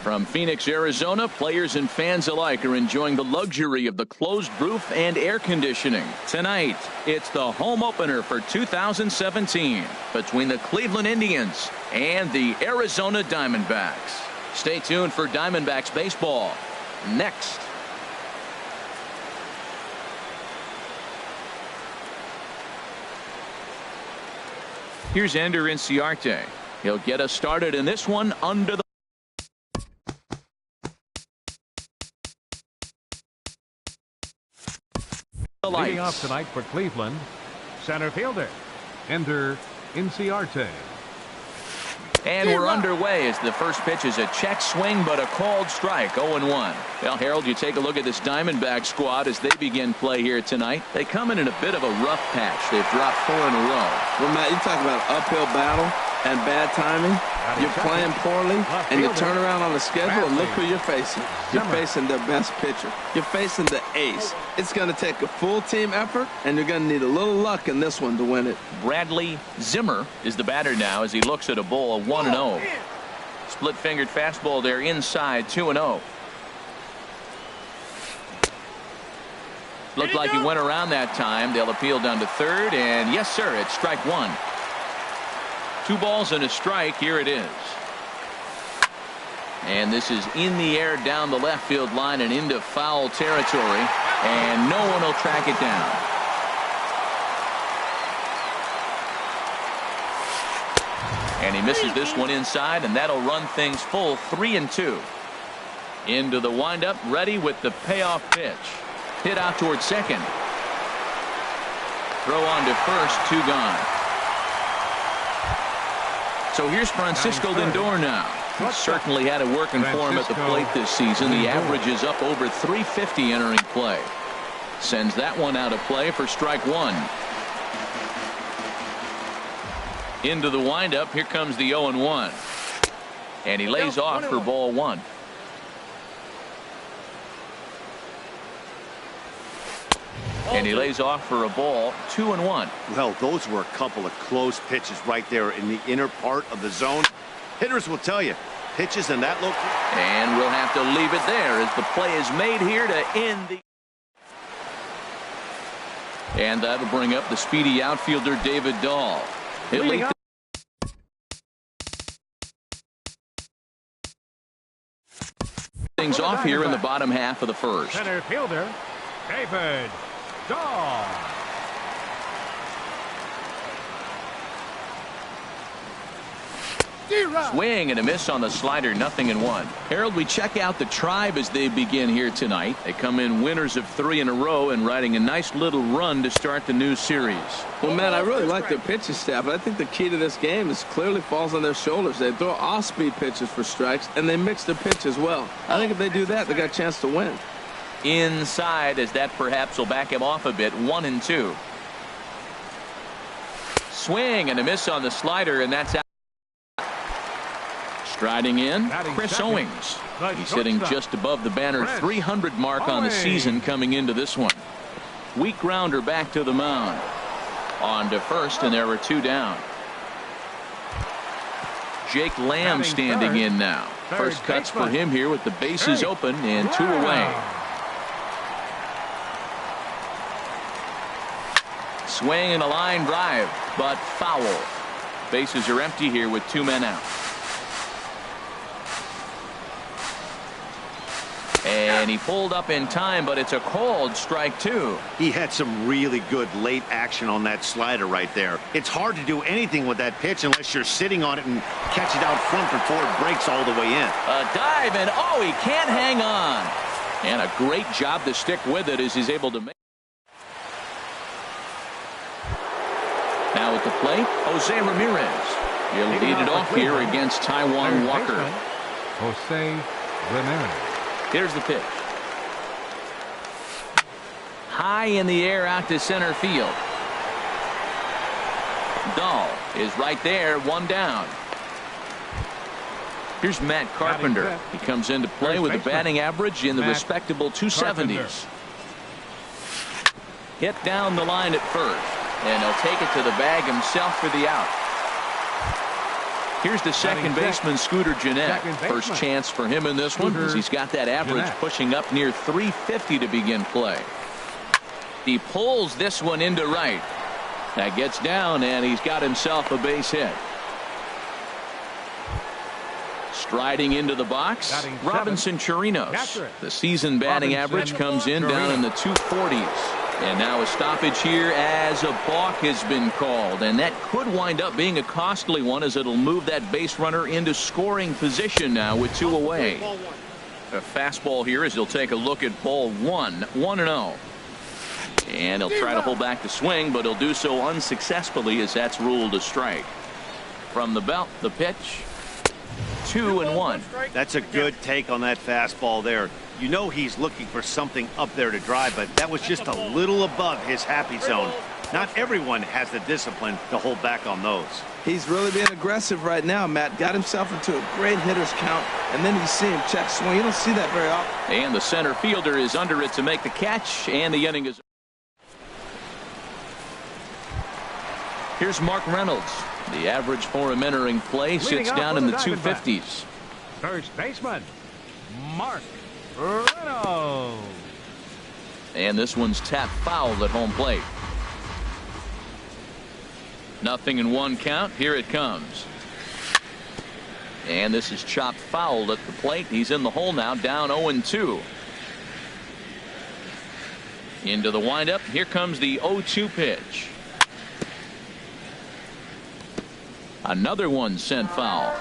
From Phoenix, Arizona, players and fans alike are enjoying the luxury of the closed roof and air conditioning. Tonight, it's the home opener for 2017 between the Cleveland Indians and the Arizona Diamondbacks. Stay tuned for Diamondbacks baseball next. Here's Ender Inciarte. He'll get us started in this one under the lights. Leading off tonight for Cleveland, center fielder Ender Inciarte. And we're underway as the first pitch is a check swing, but a called strike. 0-1. Well, Harold, you take a look at this Diamondback squad as they begin play here tonight. They come in a bit of a rough patch. They've dropped 4 in a row. Well, Matt, you talk about uphill battle and bad timing. You're playing poorly, and you turn around on the schedule, and look who you're facing. You're facing their best pitcher. You're facing the ace. It's going to take a full team effort, and you're going to need a little luck in this one to win it. Bradley Zimmer is the batter now as he looks at a ball of 1-0. Split-fingered fastball there inside, 2-0. Looked like he went around that time. They'll appeal down to third, and yes, sir, it's strike 1. 2 balls and a strike. Here it is. And this is in the air down the left field line and into foul territory. And no one will track it down. And he misses this one inside, and that'll run things full 3-2. Into the windup, ready with the payoff pitch. Hit out towards second. Throw on to first, 2 gone. So here's Francisco Lindor now. He certainly had it working for him at the plate this season. The average is up over 350 entering play. Sends that one out of play for strike 1. Into the windup. Here comes the 0-1. And he lays off for ball 1. And he lays off for a ball, 2-1. Well, those were a couple of close pitches right there in the inner part of the zone. Hitters will tell you, pitches in that location. And we'll have to leave it there as the play is made here to end the. And that'll bring up the speedy outfielder David Dahl. He'll lead things off here in the bottom half of the first. Center fielder David Dahl. Swing and a miss on the slider, 0-1. Harold, we check out the Tribe as they begin here tonight. They come in winners of 3 in a row and riding a nice little run to start the new series. Well, man, I really like their pitching staff, but I think the key to this game is clearly falls on their shoulders. They throw off-speed pitches for strikes, and they mix their pitch as well. I think if they do that, they got a chance to win. Inside, as that perhaps will back him off a bit, 1-2. Swing and a miss on the slider, and that's out. Striding in, Chris Owings. He's hitting just above the banner 300 mark on the season coming into this one. Weak grounder back to the mound. On to first, and there were 2 down. Jake Lamb standing in now. First cuts for him here with the bases open and 2 away. Swing and a line drive, but foul. Bases are empty here with 2 men out. And he pulled up in time, but it's a called strike 2. He had some really good late action on that slider right there. It's hard to do anything with that pitch unless you're sitting on it and catch it out front before it breaks all the way in. A dive, and oh, he can't hang on. And a great job to stick with it as he's able to make. Now at the plate, Jose Ramirez. He'll lead it off here against Taijuan Walker. Jose Ramirez. Here's the pitch. High in the air out to center field. Dahl is right there, 1 down. Here's Matt Carpenter. He comes into play with a batting average in the respectable 270s. Hit down the line at first, and he'll take it to the bag himself for the out. Here's the second baseman, Scooter Gennett. First chance for him in this one, as he's got that average pushing up near 350 to begin play. He pulls this one into right. That gets down, and he's got himself a base hit. Striding into the box, Robinson Chirinos. The season batting average comes in down in the 240s. And now a stoppage here as a balk has been called. And that could wind up being a costly one, as it'll move that base runner into scoring position now with 2 away. A fastball here as he'll take a look at ball 1, 1-0. And he'll try to hold back the swing, but he'll do so unsuccessfully as that's ruled a strike. From the belt, the pitch, 2-1. That's a good take on that fastball there. You know he's looking for something up there to drive, but that was just a little above his happy zone. Not everyone has the discipline to hold back on those. He's really being aggressive right now, Matt. Got himself into a great hitter's count, and then you see him check swing. You don't see that very often. And the center fielder is under it to make the catch, and the inning is. Here's Mark Reynolds. The average for him entering play sits down in the 250s. First baseman, Mark Reynolds. And this one's tapped foul at home plate. 0-1 count. Here it comes. And this is chopped foul at the plate. He's in the hole now, down 0-2. Into the windup. Here comes the 0-2 pitch. Another one sent foul.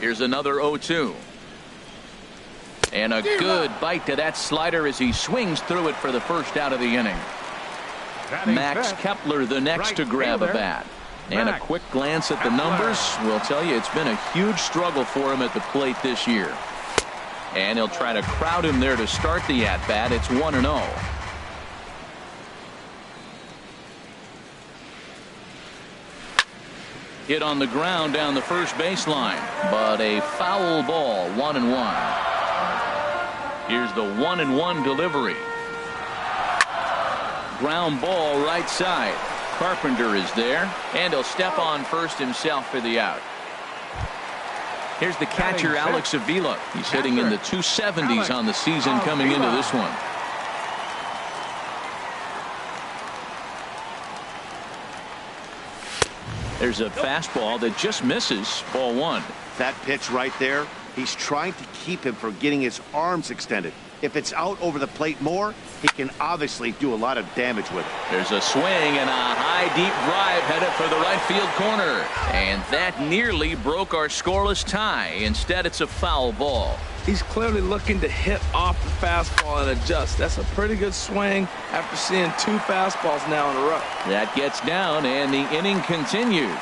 Here's another 0-2. And a good bite to that slider as he swings through it for the first out of the inning. Max Kepler the next to grab a bat. And a quick glance at the numbers will tell you it's been a huge struggle for him at the plate this year. And he'll try to crowd him there to start the at-bat. It's 1-0. Hit on the ground down the first baseline, but a foul ball. 1-1. Here's the 1-1 delivery. Ground ball right side. Carpenter is there, and he'll step on first himself for the out. Here's the catcher, Alex Avila. He's hitting in the 270s on the season coming into this one. There's a fastball that just misses. Ball 1. That pitch right there, he's trying to keep him from getting his arms extended. If it's out over the plate more, he can obviously do a lot of damage with it. There's a swing and a high deep drive headed for the right field corner. And that nearly broke our scoreless tie. Instead, it's a foul ball. He's clearly looking to hit off the fastball and adjust. That's a pretty good swing after seeing 2 fastballs now in a row. That gets down, and the inning continues.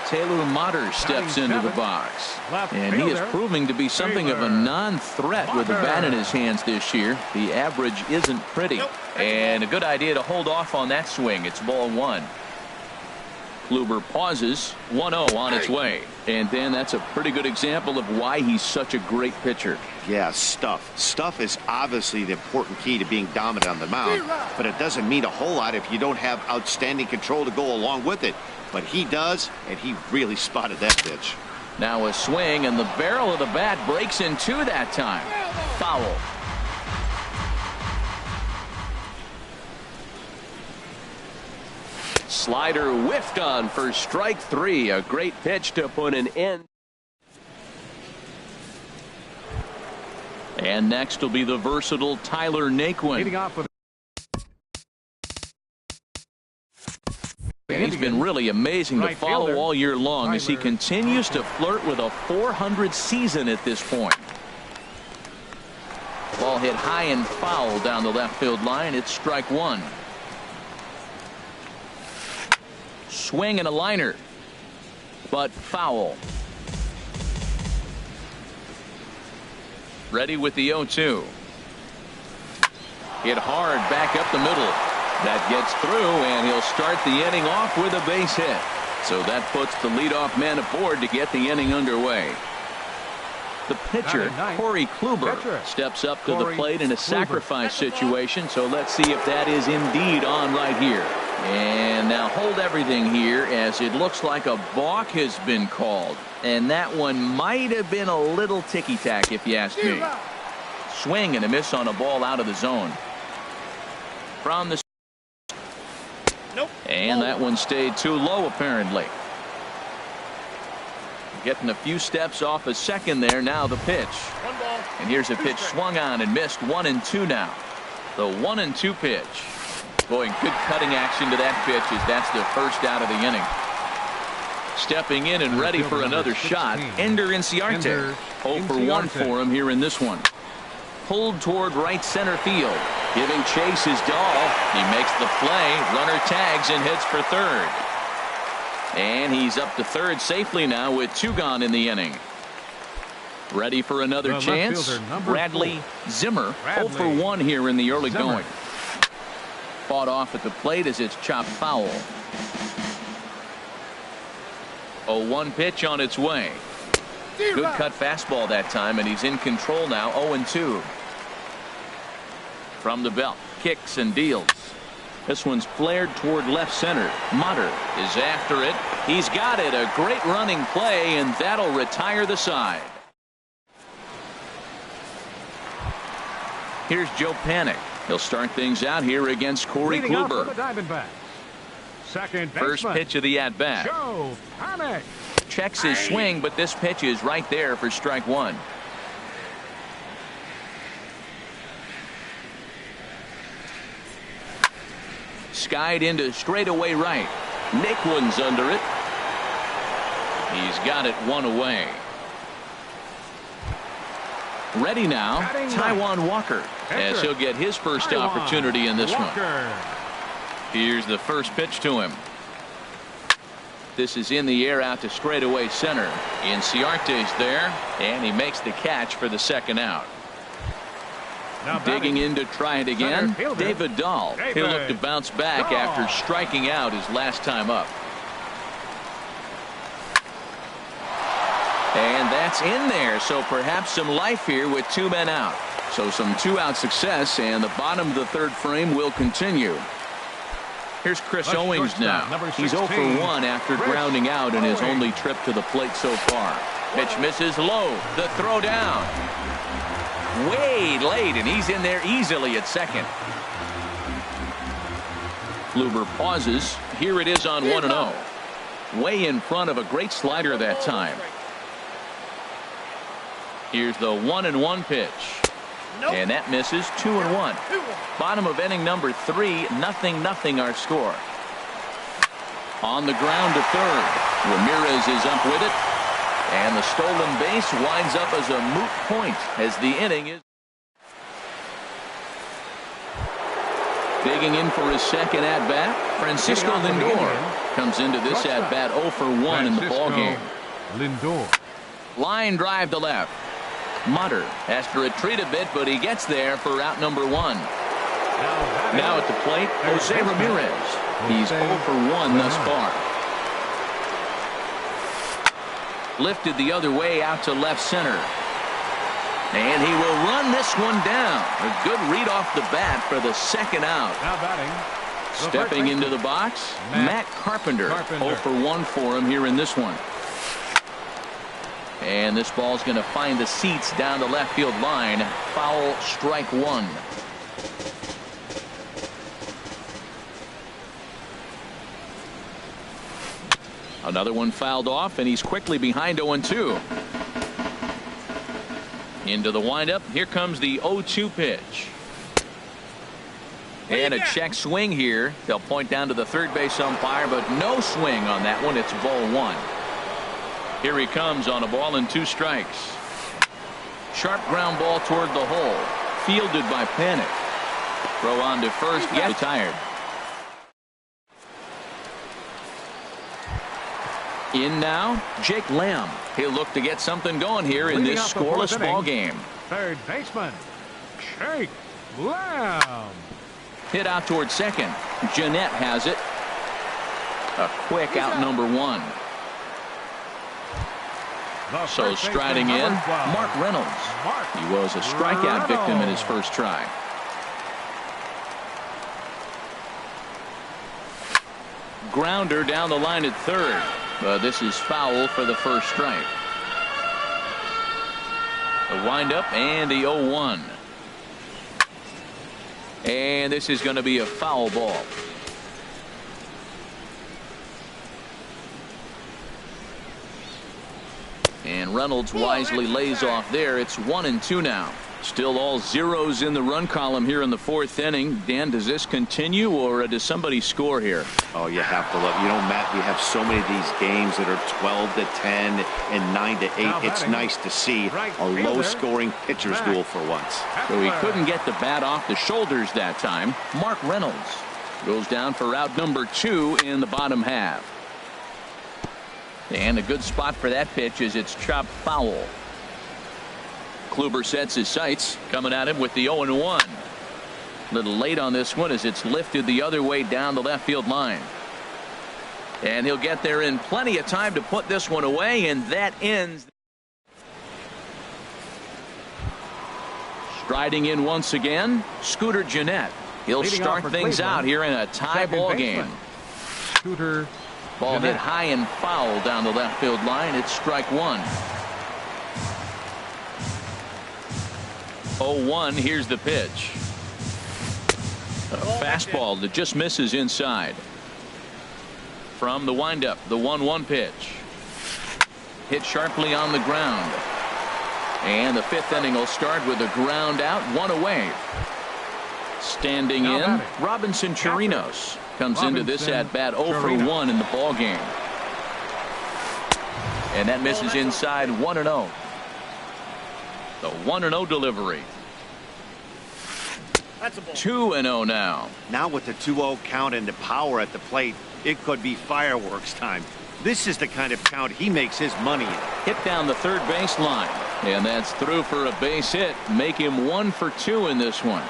Taylor Motter steps into the box, and he is proving to be something of a non-threat with the bat in his hands this year. The average isn't pretty, and a good idea to hold off on that swing. It's ball 1. Kluber pauses. 1-0 on its way. And then that's a pretty good example of why he's such a great pitcher. Yeah, stuff. Stuff is obviously the important key to being dominant on the mound, but it doesn't mean a whole lot if you don't have outstanding control to go along with it. But he does, and he really spotted that pitch. Now a swing, and the barrel of the bat breaks in 2 that time. Foul. Slider whiffed on for strike 3. A great pitch to put an end. And next will be the versatile Tyler Naquin. He's been really amazing to follow all year long as he continues to flirt with a .400 season at this point. Ball hit high and foul down the left field line. It's strike 1. Swing and a liner, but foul. Ready with the 0-2. Hit hard back up the middle. That gets through, and he'll start the inning off with a base hit. So that puts the leadoff man aboard to get the inning underway. The pitcher, Corey Kluber, steps up to the plate in a sacrifice situation, so let's see if that is indeed on right here. And now hold everything here, as it looks like a balk has been called. And that one might have been a little ticky-tack, if you ask me. Swing and a miss on a ball out of the zone. From the... Nope. And that one stayed too low, apparently. Getting a few steps off a second there. Now the pitch. One ball. And here's a pitch swung on and missed. 1-2 now. The 1-2 pitch. Boy, good cutting action to that pitch, as that's the first out of the inning. Stepping in and ready for another shot, Ender Inciarte. 0 for 1 for him here in this one. Pulled toward right center field. Giving chase is Dahl. He makes the play. Runner tags and heads for third. And he's up to third safely now with 2 gone in the inning. Ready for another chance. Bradley Zimmer. 0 for 1 here in the early going. Fought off at the plate as it's chopped foul. 0-1 pitch on its way. Good cut fastball that time, and he's in control now. 0-2. From the belt, kicks and deals. This one's flared toward left center. Mutter is after it. He's got it. A great running play, and that'll retire the side. Here's Joe Panik. He'll start things out here against Corey Kluber. First pitch of the at-bat. Joe Panik checks his swing, but this pitch is right there for strike 1. Skied into straightaway right. Naquin's under it. He's got it 1 away. Ready now, Taijuan Walker, as he'll get his first opportunity in this one. Here's the first pitch to him. This is in the air out to straightaway center. Inciarte's there, and he makes the catch for the second out. Digging in to try it again, David Dahl. He'll look to bounce back after striking out his last time up. And that's in there, so perhaps some life here with 2 men out. So some 2-out success, and the bottom of the third frame will continue. Here's Chris Owings now. He's 0 for 1 after grounding out in his only trip to the plate so far. Pitch misses low. The throw down. Way late, and he's in there easily at second. Kluber pauses. Here it is on 1-0. Way in front of a great slider that time. Here's the 1-1 pitch. And that misses. 2-1. Bottom of inning number 3. 0-0 our score. On the ground to third. Ramirez is up with it. And the stolen base winds up as a moot point as the inning is. Digging in for his second at-bat, Francisco Lindor comes into this at-bat 0 for 1 in the ballgame. Lindor. Line drive to left. Mutter has to retreat a bit, but he gets there for out number 1. Now at the plate, Jose Ramirez. He's 0 for 1 thus far. Lifted the other way out to left center. And he will run this one down. A good read off the bat for the second out. Now batting. Stepping into the box, Matt Carpenter. 0 for 1 for him here in this one. And this ball's going to find the seats down the left field line. Foul, strike 1. Another one fouled off, and he's quickly behind 0-2. Into the windup. Here comes the 0-2 pitch. And a check swing here. They'll point down to the third base umpire, but no swing on that one. It's ball 1. Here he comes on a ball and 2 strikes. Sharp ground ball toward the hole. Fielded by Panik. Throw on to first. Gets retired. In now, Jake Lamb. He'll look to get something going here in this scoreless ball game. Third baseman, Jake Lamb. Hit out toward second. Jeanette has it. A quick out number 1. So striding in, Mark Reynolds. He was a strikeout victim in his first try. Grounder down the line at third. This is foul for the first strike. The windup and the 0-1. And this is going to be a foul ball. And Reynolds wisely lays off there. It's 1-2 now. Still all zeros in the run column here in the fourth inning. Dan, does this continue, or does somebody score here? Oh, you have to look. You know, Matt, we have so many of these games that are 12-10 and 9-8. It's nice to see a low-scoring pitcher's duel for once. So he couldn't get the bat off the shoulders that time. Mark Reynolds goes down for out number 2 in the bottom half. And a good spot for that pitch is it's chopped foul. Kluber sets his sights, coming at him with the 0-1. A little late on this one as it's lifted the other way down the left field line. And he'll get there in plenty of time to put this one away, and that ends. Striding in once again, Scooter Gennett. He'll start things out here in a tie ball game. Scooter Ball hit high and foul down the left field line. It's strike 1. 0-1. Here's the pitch. A fastball that just misses inside. From the windup, the 1-1 pitch. Hit sharply on the ground. And the fifth inning will start with a ground out, 1 away. Standing in, Robinson Chirinos comes into this at bat 0 for 1 in the ball game. And that misses inside, 1-0. The 1-0 delivery. 2-0 now. Now with the 2-0 count and the power at the plate, it could be fireworks time. This is the kind of count he makes his money in. Hit down the third base line. And that's through for a base hit. Make him 1 for 2 in this one.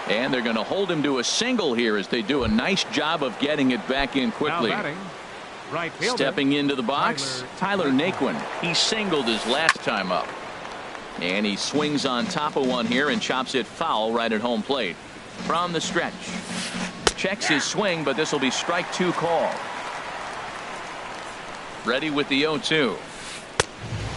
And they're going to hold him to a single here as they do a nice job of getting it back in quickly. Right fielder, stepping into the box, Tyler Naquin. He singled his last time up. And he swings on top of one here and chops it foul right at home plate. From the stretch. Checks his swing, but this will be strike 2 call. Ready with the 0-2.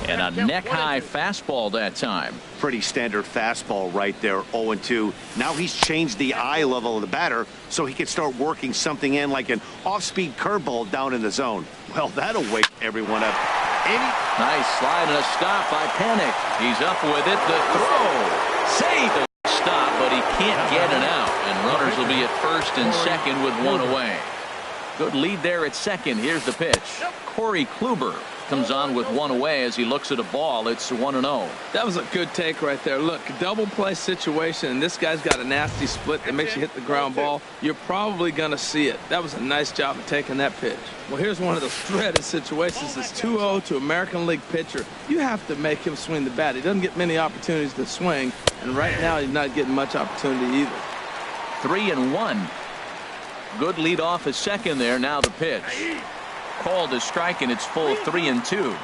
And a neck-high fastball that time. Pretty standard fastball right there, 0-2. Now he's changed the eye level of the batter so he can start working something in like an off-speed curveball down in the zone. Well, that'll wake everyone up. Nice slide and a stop by Panic. He's up with it. The throw. Save the stop, but he can't get it out. And runners will be at first and second with 1 away. Good lead there at second. Here's the pitch. Corey Kluber comes on with 1 away as he looks at a ball. It's 1-0. That was a good take right there. Look, double play situation, and this guy's got a nasty split that makes you hit the ground ball. You're probably going to see it. That was a nice job of taking that pitch. Well, here's one of those dreaded situations. It's 2-0 to American League pitcher. You have to make him swing the bat. He doesn't get many opportunities to swing, and right now he's not getting much opportunity either. 3-1. Good lead off at second there. Now the pitch. Called a strike, and it's full 3-2.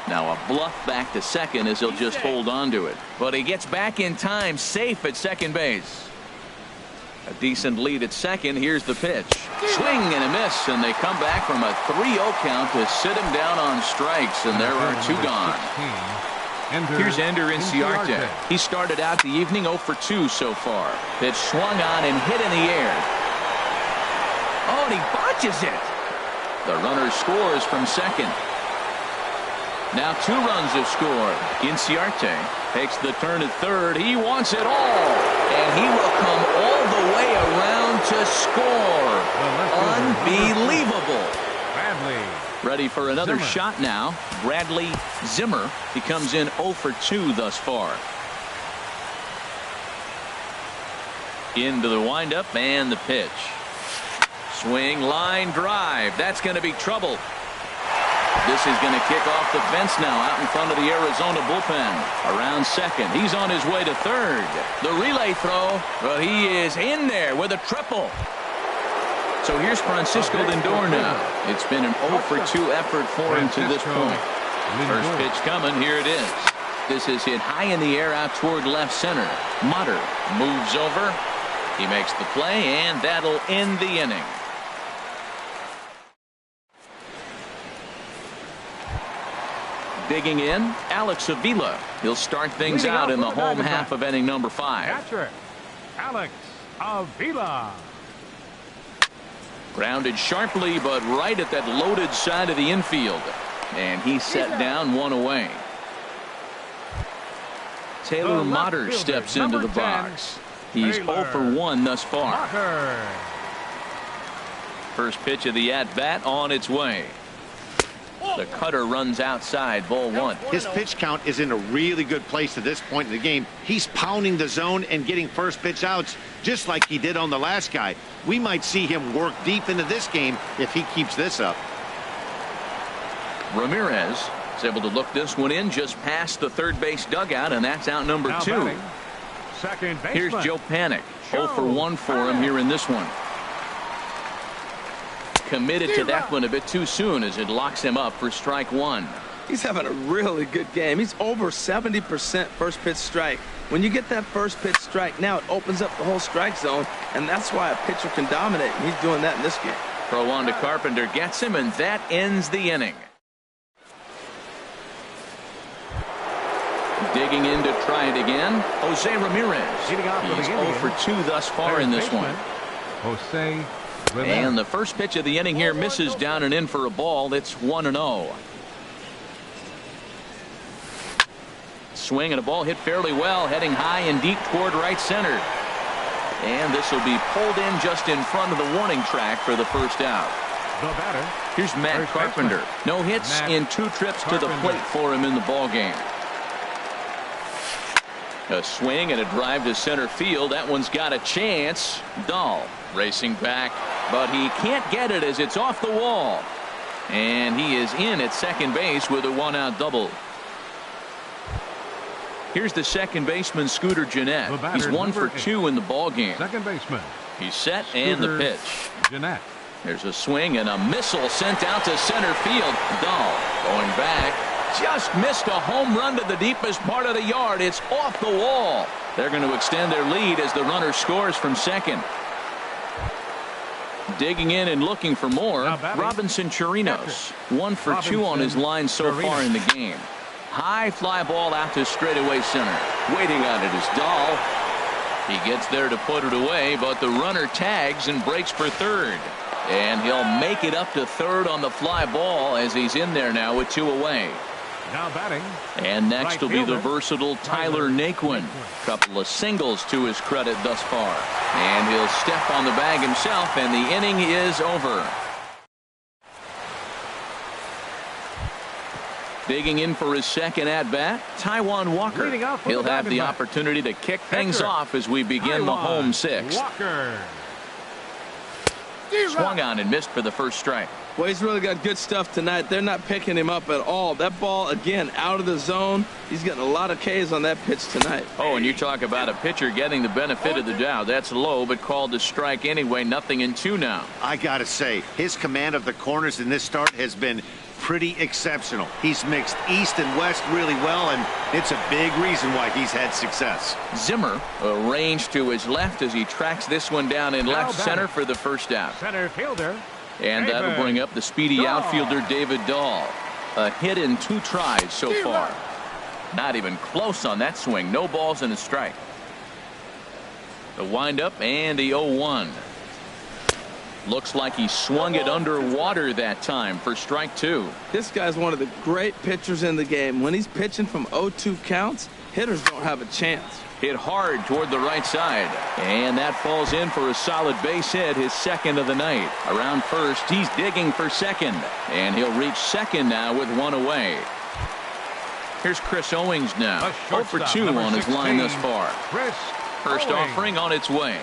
Now a bluff back to second as he'll just hold on to it. But he gets back in time, safe at second base. A decent lead at second. Here's the pitch. Swing and a miss, and they come back from a 3-0 count to sit him down on strikes, and there are 2 gone. Here's Ender Inciarte. He started out the evening 0 for 2 so far. Pitch swung on and hit in the air. Oh, and he botches it. The runner scores from second. Now 2 runs have scored. Inciarte takes the turn at third. He wants it all. And he will come all the way around to score. Unbelievable. Bradley. Ready for another shot now. Bradley Zimmer. He comes in 0 for 2 thus far. Into the windup and the pitch. Swing, line, drive. That's going to be trouble. This is going to kick off the fence now out in front of the Arizona bullpen. Around second. He's on his way to third. The relay throw. Well, he is in there with a triple. So here's Francisco Lindor now. It's been an 0 for 2 effort for him to this point. First pitch coming. Here it is. This is hit high in the air out toward left center. Motter moves over. He makes the play, and that'll end the inning. Digging in, Alex Avila. He'll start things out in the home half of inning number 5. Catcher, Alex Avila. Grounded sharply, but right at that loaded side of the infield. And he's set down, 1 away. Taylor Motter steps into the box. He's 0 for 1 thus far. First pitch of the at-bat on its way. The cutter runs outside, ball 1. His pitch count is in a really good place at this point in the game. He's pounding the zone and getting first pitch outs just like he did on the last guy. We might see him work deep into this game if he keeps this up. Ramirez is able to look this one in just past the third base dugout, and that's out number 2. Batting, second baseman. Here's Joe Panic. 0 for 1 for him here in this one. Committed to that one a bit too soon as it locks him up for strike 1. He's having a really good game. He's over 70% first pitch strike. When you get that first pitch strike, now it opens up the whole strike zone, and that's why a pitcher can dominate, and he's doing that in this game. Throw on to Carpenter gets him, and that ends the inning. Digging in to try it again, Jose Ramirez. He's 0 for 2 thus far in this one. Jose Ramirez. And the first pitch of the inning here misses down and in for a ball. It's 1-0. Swing and a ball hit fairly well, heading high and deep toward right center. And this will be pulled in just in front of the warning track for the first out. The batter. Here's Matt Carpenter. No hits in 2 trips to the plate for him in the ball game. A swing and a drive to center field. That one's got a chance. Dahl racing back, but he can't get it as it's off the wall. And he is in at second base with a 1-out double. Here's the second baseman, Scooter Gennett. He's 1 for 2 in the ball game. Second baseman. He's set, and the pitch. Gennett. There's a swing and a missile sent out to center field. Dahl going back. Just missed a home run to the deepest part of the yard. It's off the wall. They're going to extend their lead as the runner scores from second. Digging in and looking for more, Robinson Chirinos. 1 for 2 on his line so far in the game. High fly ball out to straightaway center. Waiting on it is Dahl. He gets there to put it away, but the runner tags and breaks for third. And he'll make it up to third on the fly ball as he's in there now with 2 away. Now batting. And next will be the versatile Tyler Naquin. Couple of singles to his credit thus far. And he'll step on the bag himself, and the inning is over. Digging in for his second at-bat, Taijuan Walker. He'll have the opportunity to kick things off as we begin the home 6th. Walker. Swung on and missed for the first strike. Well, he's really got good stuff tonight. They're not picking him up at all. That ball, again, out of the zone. He's getting a lot of Ks on that pitch tonight. Oh, and you talk about a pitcher getting the benefit of the doubt. That's low, but called to strike anyway. 0-2 now. I got to say, his command of the corners in this start has been pretty exceptional. He's mixed east and west really well, and it's a big reason why he's had success. Zimmer arranged to his left as he tracks this one down in left center for the first out. Center fielder. And that'll bring up the speedy outfielder David Dahl. A hit in 2 tries so far. Not even close on that swing. No balls and a strike. The windup and the 0-1. Looks like he swung it underwater that time for strike 2. This guy's one of the great pitchers in the game. When he's pitching from 0-2 counts, hitters don't have a chance. Hit hard toward the right side. And that falls in for a solid base hit, his second of the night. Around first, he's digging for second. And he'll reach second now with 1 away. Here's Chris Owings now. 0 for 2 on his line thus far. First offering on its way.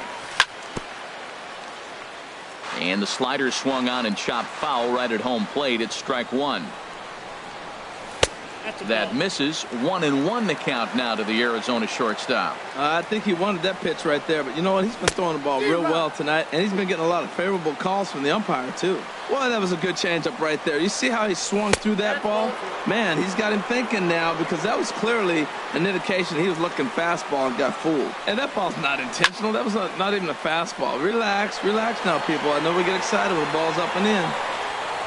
And the slider swung on and chopped foul right at home plate. It's strike 1. That misses. 1-1 the count now to the Arizona shortstop. I think he wanted that pitch right there, but you know what? He's been throwing the ball real well tonight, and he's been getting a lot of favorable calls from the umpire too. Well, that was a good changeup right there. You see how he swung through that ball? Man, he's got him thinking now, because that was clearly an indication he was looking fastball and got fooled. And that ball's not intentional. That was not even a fastball. Relax now, people. I know we get excited when the ball's up and in.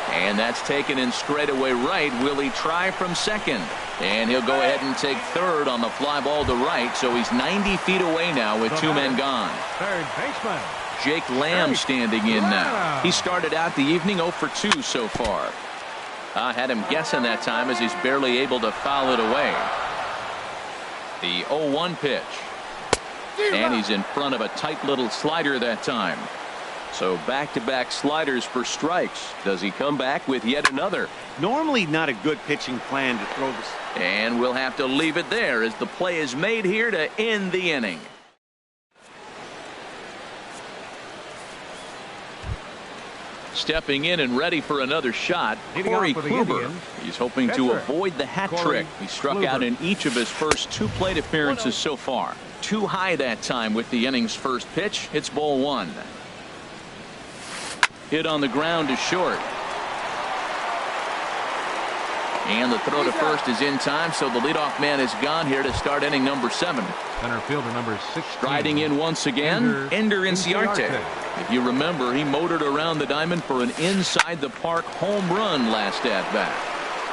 And that's taken in straightaway right. Will he try from second? And he'll go ahead and take third on the fly ball to right. So he's 90 feet away now with two men gone. Third baseman Jake Lamb standing in now. He started out the evening 0 for 2 so far. I had him guessing that time as he's barely able to foul it away. The 0-1 pitch. And he's in front of a tight little slider that time. So back-to-back sliders for strikes. Does he come back with yet another? Normally not a good pitching plan to throw this. And we'll have to leave it there as the play is made here to end the inning. Stepping in and ready for another shot, Corey Kluber. He's hoping to avoid the hat trick. He struck out in each of his first 2 plate appearances so far. Too high that time with the inning's first pitch. It's ball 1. Hit on the ground is short. And the throw to first is in time, so the leadoff man is gone here to start inning number 7. Center fielder number 6. Striding in once again, Ender Inciarte. If you remember, he motored around the diamond for an inside-the-park home run last at-bat.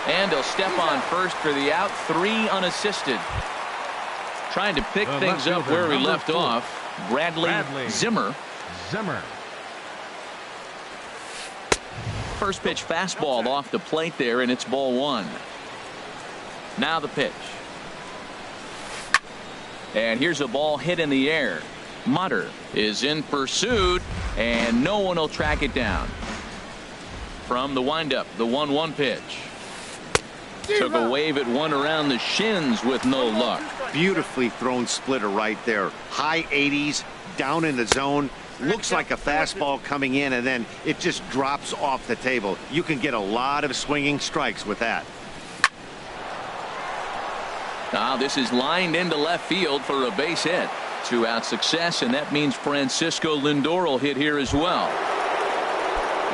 And he'll step on first for the out, 3 unassisted. Trying to pick things up where he left off, Bradley Zimmer. First pitch fastball off the plate there, and it's ball 1. Now the pitch. And here's a ball hit in the air. Mutter is in pursuit, and no one will track it down. From the windup, the 1-1 pitch. Took a wave at one around the shins with no luck. Beautifully thrown splitter right there. High 80s, down in the zone. Looks like a fastball coming in, and then it just drops off the table. You can get a lot of swinging strikes with that. Now this is lined into left field for a base hit. 2-out success, and that means Francisco Lindor will hit here as well.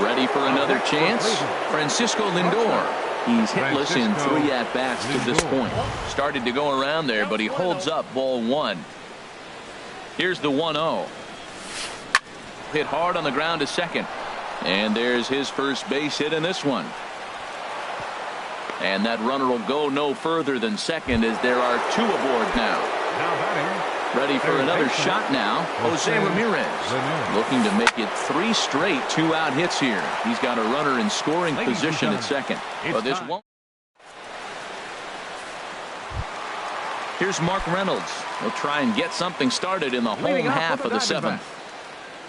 Ready for another chance? Francisco Lindor. He's hitless in 3 at-bats to this point. Started to go around there, but he holds up ball 1. Here's the 1-0. Hit hard on the ground to second. And there's his first base hit in this one. And that runner will go no further than second as there are 2 aboard now. Ready for another shot now, Jose Ramirez. Looking to make it 3 straight 2-out hits here. He's got a runner in scoring position at second. But this won't. Here's Mark Reynolds. He'll try and get something started in the home half of the 7th.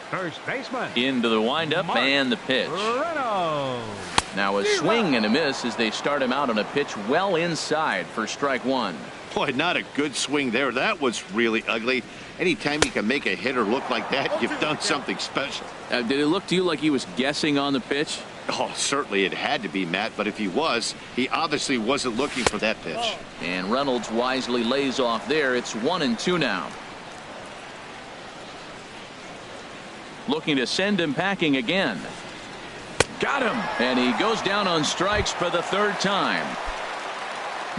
First baseman. Into the windup and the pitch. Now a swing and a miss as they start him out on a pitch well inside for strike 1. Boy, not a good swing there. That was really ugly. Anytime you can make a hitter look like that, you've done something special. Did it look to you like he was guessing on the pitch? Oh, certainly it had to be, Matt, but if he was, he obviously wasn't looking for that pitch. And Reynolds wisely lays off there. It's 1-2 now. Looking to send him packing again. Got him. And he goes down on strikes for the 3rd time.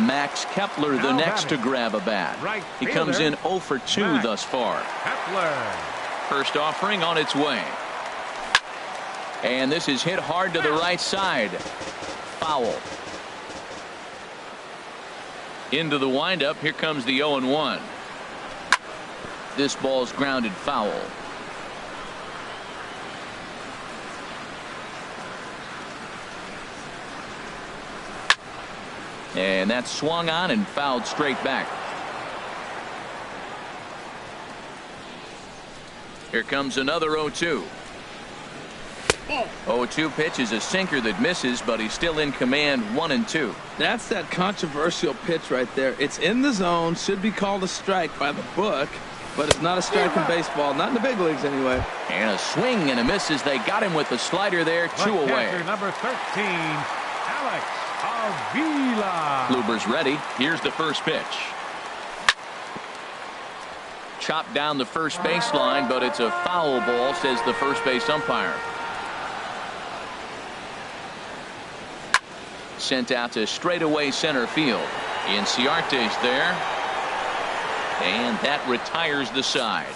Max Kepler the next to grab a bat. He comes in 0 for 2 thus far. First offering on its way. And this is hit hard to the right side. Foul. Into the windup. Here comes the 0-1. This ball's grounded foul. And that's swung on and fouled straight back. Here comes another 0-2. 0-2 pitch is a sinker that misses, but he's still in command. 1-2. That's that controversial pitch right there. It's in the zone, should be called a strike by the book, but it's not a strike in baseball, not in the big leagues anyway. And a swing and a miss as they got him with the slider there. 2 away. Number 13, Alex Avila. Kluber's ready. Here's the first pitch. Chopped down the first baseline, but it's a foul ball, says the first base umpire. Sent out to straightaway center field. Inciarte's there. And that retires the side.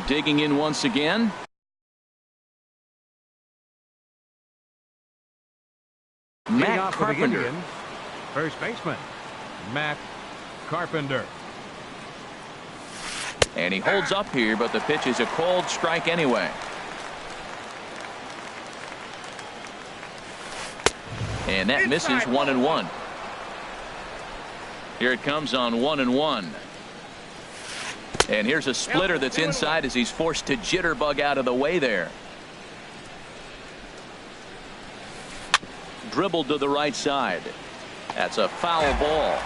Digging in once again. Matt Carpenter. First baseman, Matt Carpenter. And he holds up here, but the pitch is a cold strike anyway. And that misses 1-1. Here it comes on 1-1. And here's a splitter that's inside as he's forced to jitterbug out of the way there. Dribbled to the right side. That's a foul ball.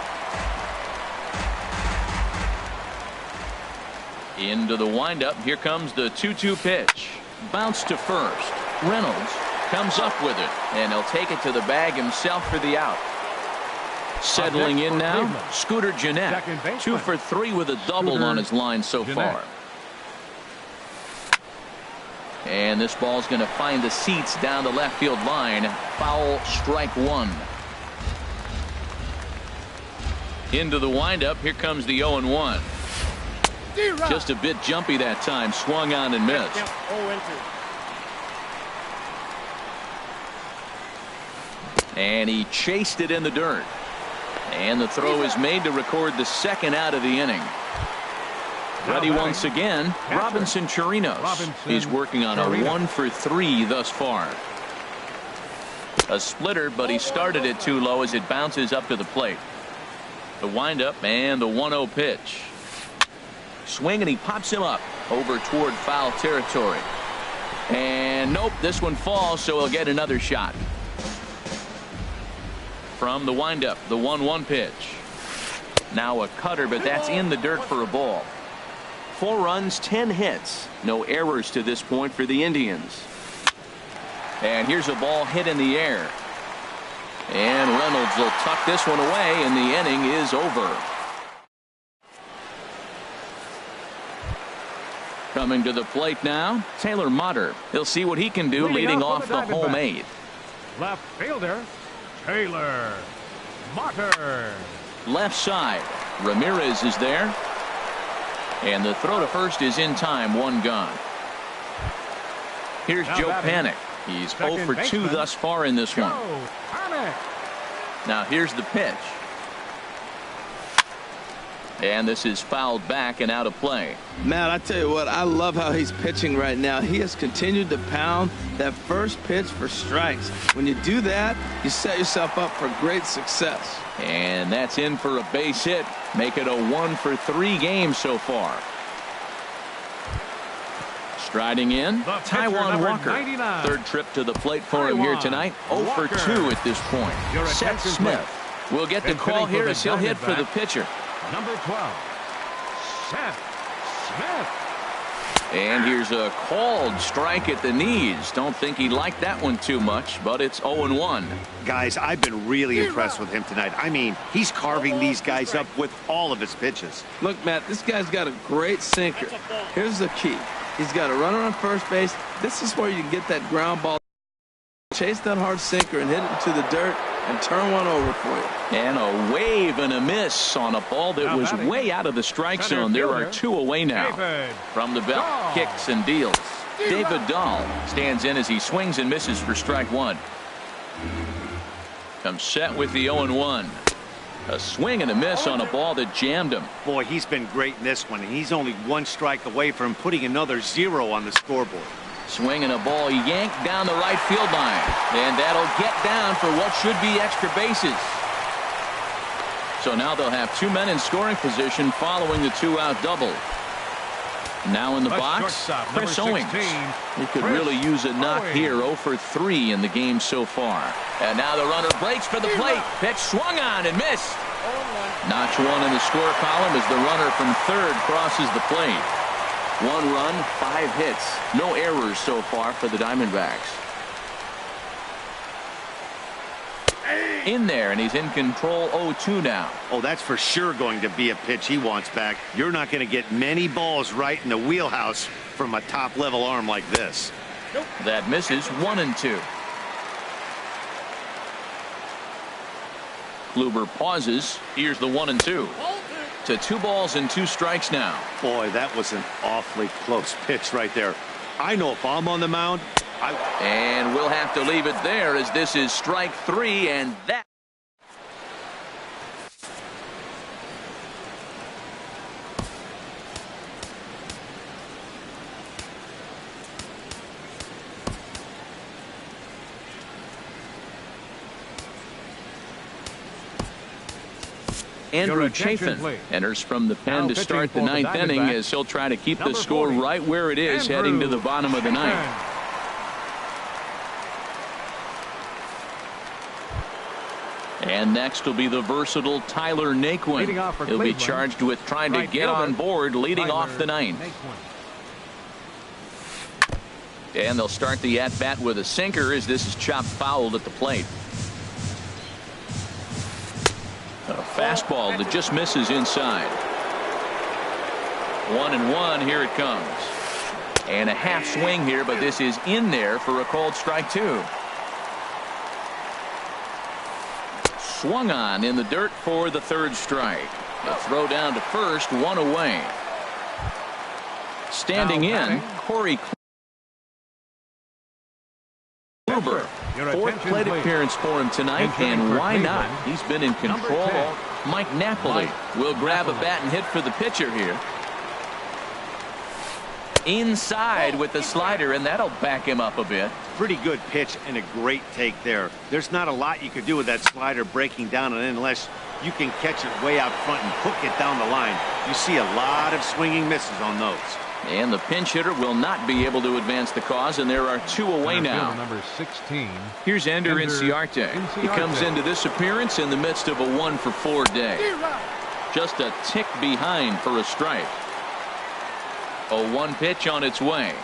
Into the windup. Here comes the 2-2 pitch. Bounce to first. Reynolds comes up with it, and he'll take it to the bag himself for the out. Settling in now, Scooter Gennett. 2 for 3 with a double on his line so far. And this ball's going to find the seats down the left field line. Foul, strike 1. Into the windup. Here comes the 0-1. Just a bit jumpy that time. Swung on and missed. And he chased it in the dirt. And the throw is made to record the second out of the inning. Ready once again, Robinson Chirinos. He's working on a 1 for 3 thus far. A splitter, but he started it too low as it bounces up to the plate. The windup and the 1-0 pitch. Swing, and he pops him up over toward foul territory. And nope, this one falls, so he'll get another shot. From the windup, the 1-1 pitch. Now a cutter, but that's in the dirt for a ball. 4 runs, 10 hits. No errors to this point for the Indians. And here's a ball hit in the air. And Reynolds will tuck this one away, and the inning is over. Coming to the plate now, Taylor Motter. He'll see what he can do leading off the home 8th. Left fielder, Taylor Motter. Left side, Ramirez is there. And the throw to first is in time, 1 gone. Here's Joe Panik. He's 0 for 2 thus far in this one. Now here's the pitch. And this is fouled back and out of play. Matt, I tell you what, I love how he's pitching right now. He has continued to pound that first pitch for strikes. When you do that, you set yourself up for great success. And that's in for a base hit. Make it a 1 for 3 game so far. Striding in, Taijuan Walker. 3rd trip to the plate for him here tonight. 0 for 2 at this point. Seth Smith will get the call here as he'll hit for the pitcher. Number 12, Seth Smith. And here's a called strike at the knees. Don't think he liked that one too much, but it's 0-1. Guys, I've been really impressed with him tonight. I mean, he's carving these guys up with all of his pitches. Look, Matt, this guy's got a great sinker. Here's the key. He's got a runner on first base. This is where you can get that ground ball. Chase that hard sinker and hit it into the dirt and turn one over for you. And a wave and a miss on a ball that was way out of the strike zone. There are 2 away now. From the belt, kicks and deals. David Dahl stands in as he swings and misses for strike 1. Comes set with the 0-1. A swing and a miss on a ball that jammed him. Boy, he's been great in this one, and he's only 1 strike away from putting another 0 on the scoreboard. Swinging a ball yanked down the right field line. And that'll get down for what should be extra bases. So now they'll have 2 men in scoring position following the 2-out double. Now in the box, Chris Owings. He could really use a knock here. 0 for 3 in the game so far. And now the runner breaks for the plate. Pitch swung on and missed. Notch 1 in the score column as the runner from 3rd crosses the plate. 1 run, 5 hits. No errors so far for the Diamondbacks. In there, and he's in control. 0-2 now. Oh, that's for sure going to be a pitch he wants back. You're not going to get many balls right in the wheelhouse from a top-level arm like this. That misses. 1-2. Kluber pauses. Here's the 1-2. to 2 balls and 2 strikes now. Boy, that was an awfully close pitch right there. I know if I'm on the mound, And we'll have to leave it there as this is strike 3, and that. Andrew Chafin enters from the pen to start the 9th inning as he'll try to keep the score right where it is heading to the bottom of the 9th. And next will be the versatile Tyler Naquin. He'll be charged with trying to get on board leading off the 9th. And they'll start the at-bat with a sinker as this is chopped fouled at the plate. A fastball that just misses inside. 1-1, here it comes. And a half swing here, but this is in there for a called strike 2. Swung on in the dirt for the 3rd strike. The throw down to first, 1 away. Standing in, Corey Kluber. 4th plate appearance for him tonight, and why not? He's been in control. Mike Napoli will grab a bat and hit for the pitcher here. Inside with the slider, and that'll back him up a bit. pretty good pitch and a great take there. There's not a lot you could do with that slider breaking down and in unless you can catch it way out front and hook it down the line. You see a lot of swinging misses on those. And the pinch hitter will not be able to advance the cause, and there are 2 away now. Number 16. Here's Ender Inciarte. He comes into this appearance in the midst of a 1-for-4 day. Just a tick behind for a strike. A 1 pitch on its way.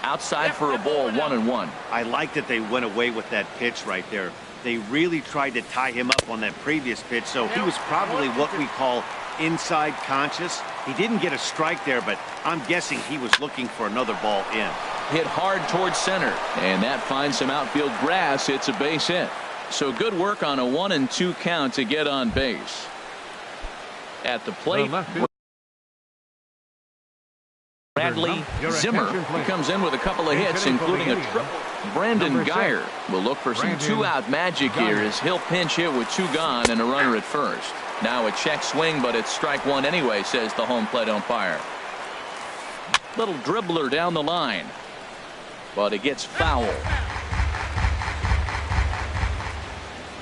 Outside for a ball, 1-1. I like that they went away with that pitch right there. They really tried to tie him up on that previous pitch, so he was probably what we call inside conscious. He didn't get a strike there, but I'm guessing he was looking for another ball in. Hit hard towards center, and that finds some outfield grass. It's a base hit. So good work on a 1-2 count to get on base. At the plate, Bradley Zimmer. He comes in with a couple of hits, including a triple. Brandon Geyer will look for some 2-out magic here as he'll pinch hit with 2 gone and a runner at first. Now a check swing, but it's strike 1 anyway, says the home plate umpire. Little dribbler down the line, but it gets foul.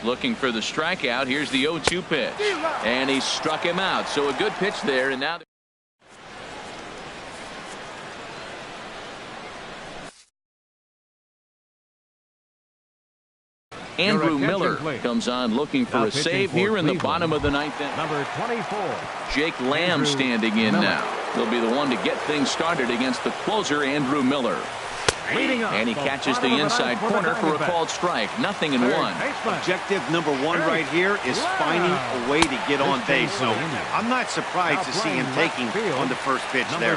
Looking for the strikeout. Here's the 0-2 pitch, and he struck him out. So a good pitch there, and now Andrew Miller comes on looking for a save here in the bottom of the 9th inning. Number 24. Jake Lamb standing in now. He'll be the one to get things started against the closer, Andrew Miller. And he catches the inside corner for a called strike. 0-1. Objective number 1 right here is finding a way to get on base. So I'm not surprised to see him taking on the first pitch there.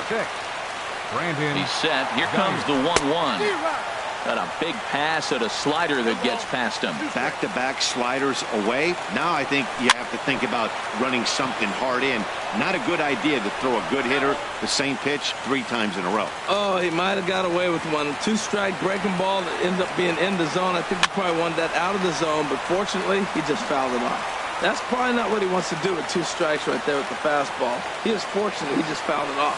He's set. Here comes the 1-1. Got a big pass at a slider that gets past him. Back-to-back sliders away. Now I think you have to think about running something hard in. Not a good idea to throw a good hitter the same pitch 3 times in a row. Oh, he might have got away with one. 2-strike breaking ball that ended up being in the zone. I think he probably wanted that out of the zone, but fortunately, he just fouled it off. That's probably not what he wants to do with 2 strikes right there with the fastball. He is fortunate he just fouled it off.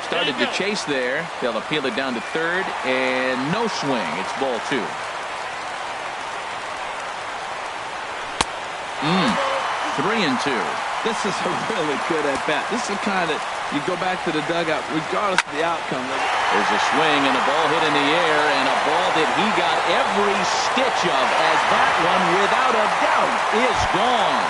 Started to chase there. They'll appeal it down to third, and no swing. It's ball 2. 3-2. This is a really good at-bat. This is the kind that you go back to the dugout regardless of the outcome. There's a swing and a ball hit in the air, and a ball that he got every stitch of, as that one, without a doubt, is gone.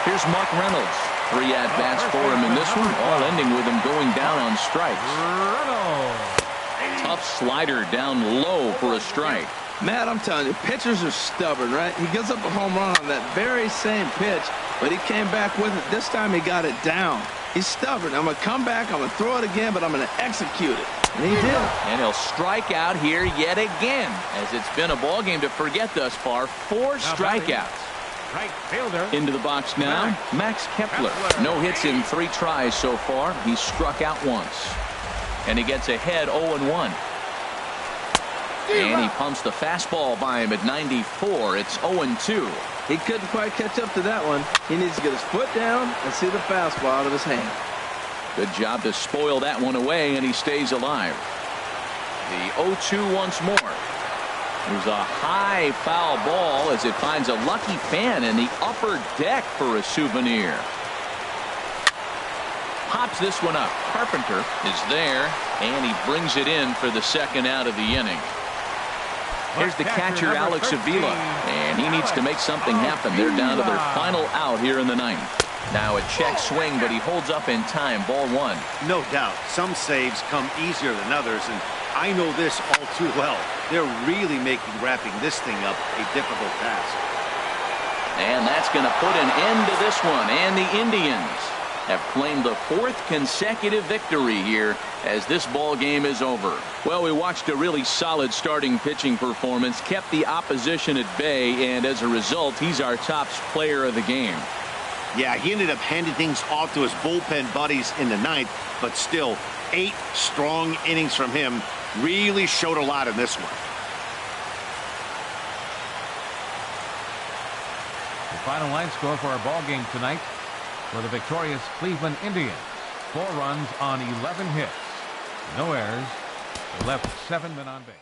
Here's Mark Reynolds. 3 at-bats for him in this one, all ending with him going down on strikes. Tough slider down low for a strike. Matt, I'm telling you, pitchers are stubborn, right? He gives up a home run on that very same pitch, but he came back with it. This time he got it down. He's stubborn. I'm going to come back, I'm going to throw it again, but I'm going to execute it. And he did. And he'll strike out here yet again, as it's been a ball game to forget thus far. 4 strikeouts. Right fielder. Into the box now, Max Kepler. No hits in 3 tries so far. He struck out once. And he gets ahead 0-1. And he pumps the fastball by him at 94. It's 0-2. He couldn't quite catch up to that one. He needs to get his foot down and see the fastball out of his hand. Good job to spoil that one away, and he stays alive. The 0-2 once more. There's a high foul ball as it finds a lucky fan in the upper deck for a souvenir. Pops this one up. Carpenter is there, and he brings it in for the second out of the inning. Here's the catcher, Alex Avila, and he needs to make something happen. They're down to their final out here in the ninth. Now a check swing, but he holds up in time. Ball 1. No doubt. Some saves come easier than others, and I know this all too well. They're really making wrapping this thing up a difficult task. And that's going to put an end to this one. And the Indians have claimed the 4th consecutive victory here as this ball game is over. Well, we watched a really solid starting pitching performance, kept the opposition at bay, and as a result, he's our top player of the game. Yeah, he ended up handing things off to his bullpen buddies in the ninth, but still, 8 strong innings from him really showed a lot in this one. The final line score for our ball game tonight for the victorious Cleveland Indians. 4 runs on 11 hits. No errors. They left 7 men on base.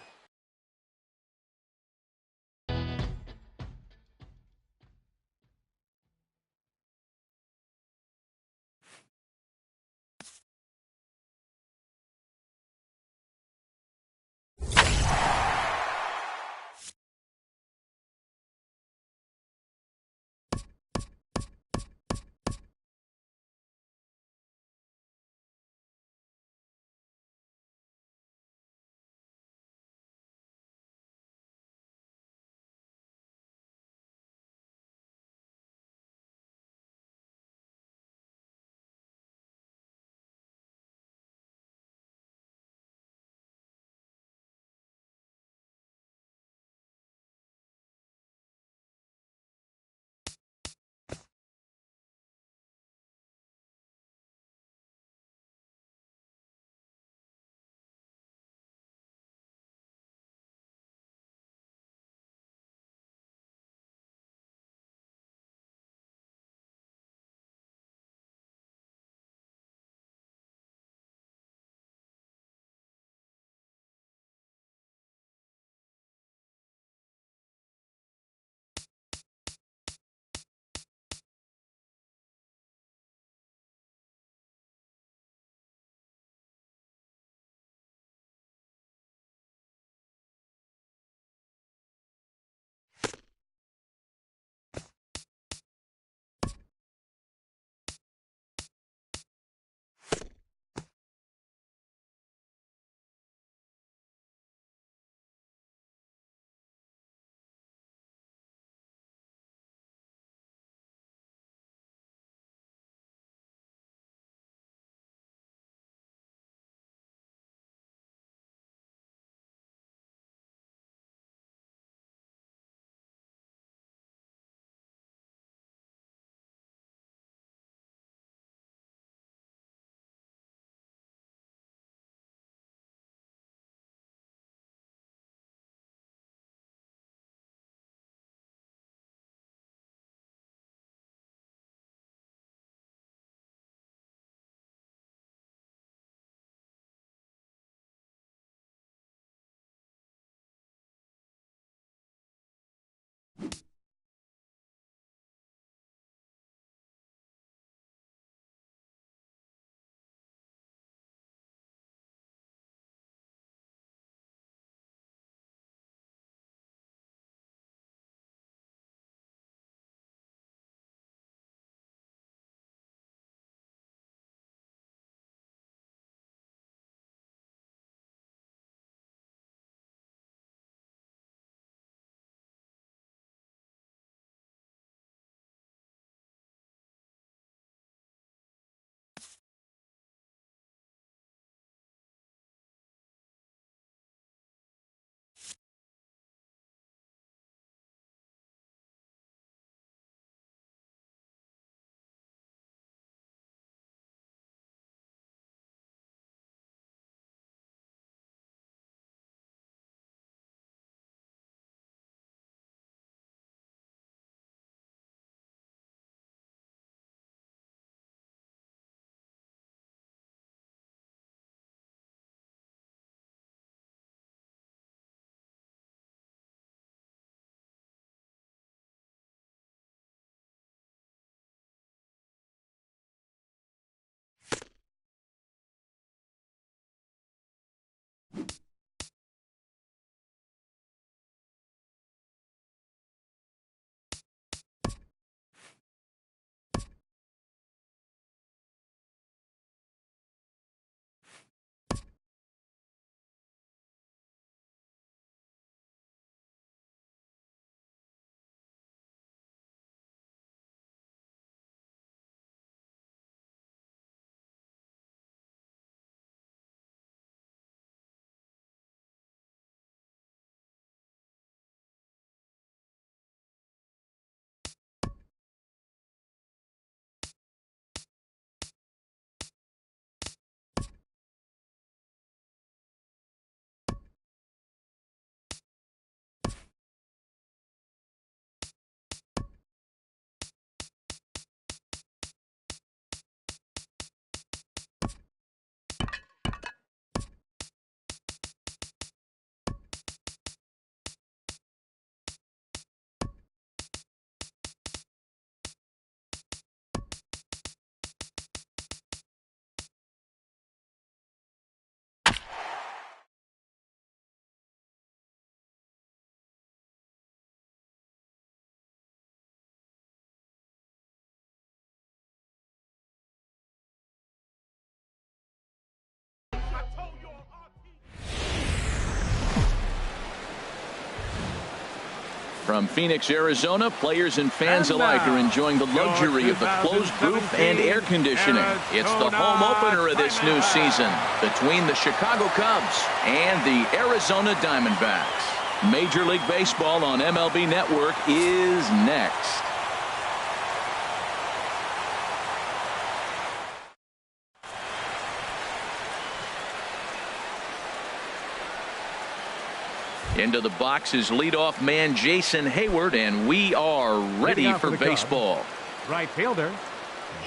From Phoenix, Arizona, players and fans alike are enjoying the luxury of the closed roof and air conditioning. It's the home opener of this new season between the Chicago Cubs and the Arizona Diamondbacks. Major League Baseball on MLB Network is next. Into the box is leadoff man Jason Hayward, and we are ready for baseball. Right fielder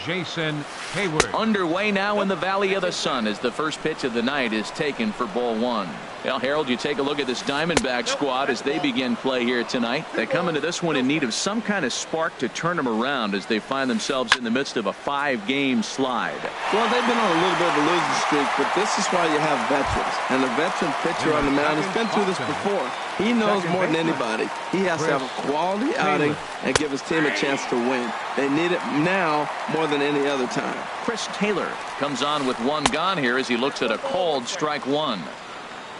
Jason Hayward. Underway now in the Valley of the Sun as the first pitch of the night is taken for ball one. Well, Harold, you take a look at this Diamondback squad as they begin play here tonight. They come into this one in need of some kind of spark to turn them around as they find themselves in the midst of a 5-game slide. Well, they've been on a little bit of a losing streak, but this is why you have veterans. And the veteran pitcher on the mound has been through this before. He knows more than anybody. He has to have a quality outing and give his team a chance to win. They need it now more than any other time. Chris Taylor comes on with one gone here as he looks at a called strike one.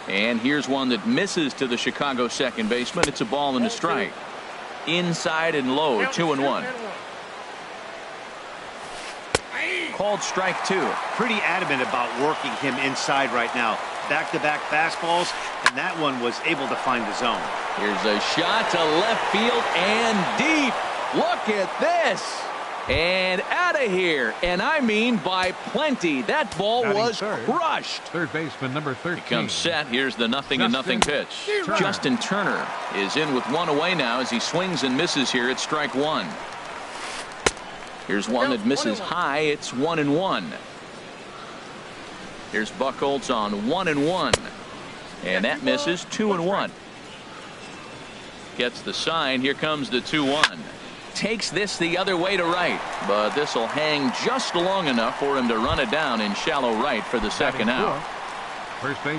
And here's one that misses to the Chicago second baseman. It's a ball and a strike. Inside and low, 2-1. Called strike two. Pretty adamant about working him inside right now. Back-to-back fastballs, and that one was able to find the zone. Here's a shot to left field and deep. Look at this. And out of here. And I mean by plenty. That ball was crushed. Third baseman number 13. He comes set. Here's the 0-0 pitch. Justin Turner is in with one away now as he swings and misses here at strike one. Here's one that misses high. It's 1-1. Here's Buchholz on 1-1. And that misses 2-1. Gets the sign. Here comes the 2-1. Takes this the other way to right, but this will hang just long enough for him to run it down in shallow right for the second out.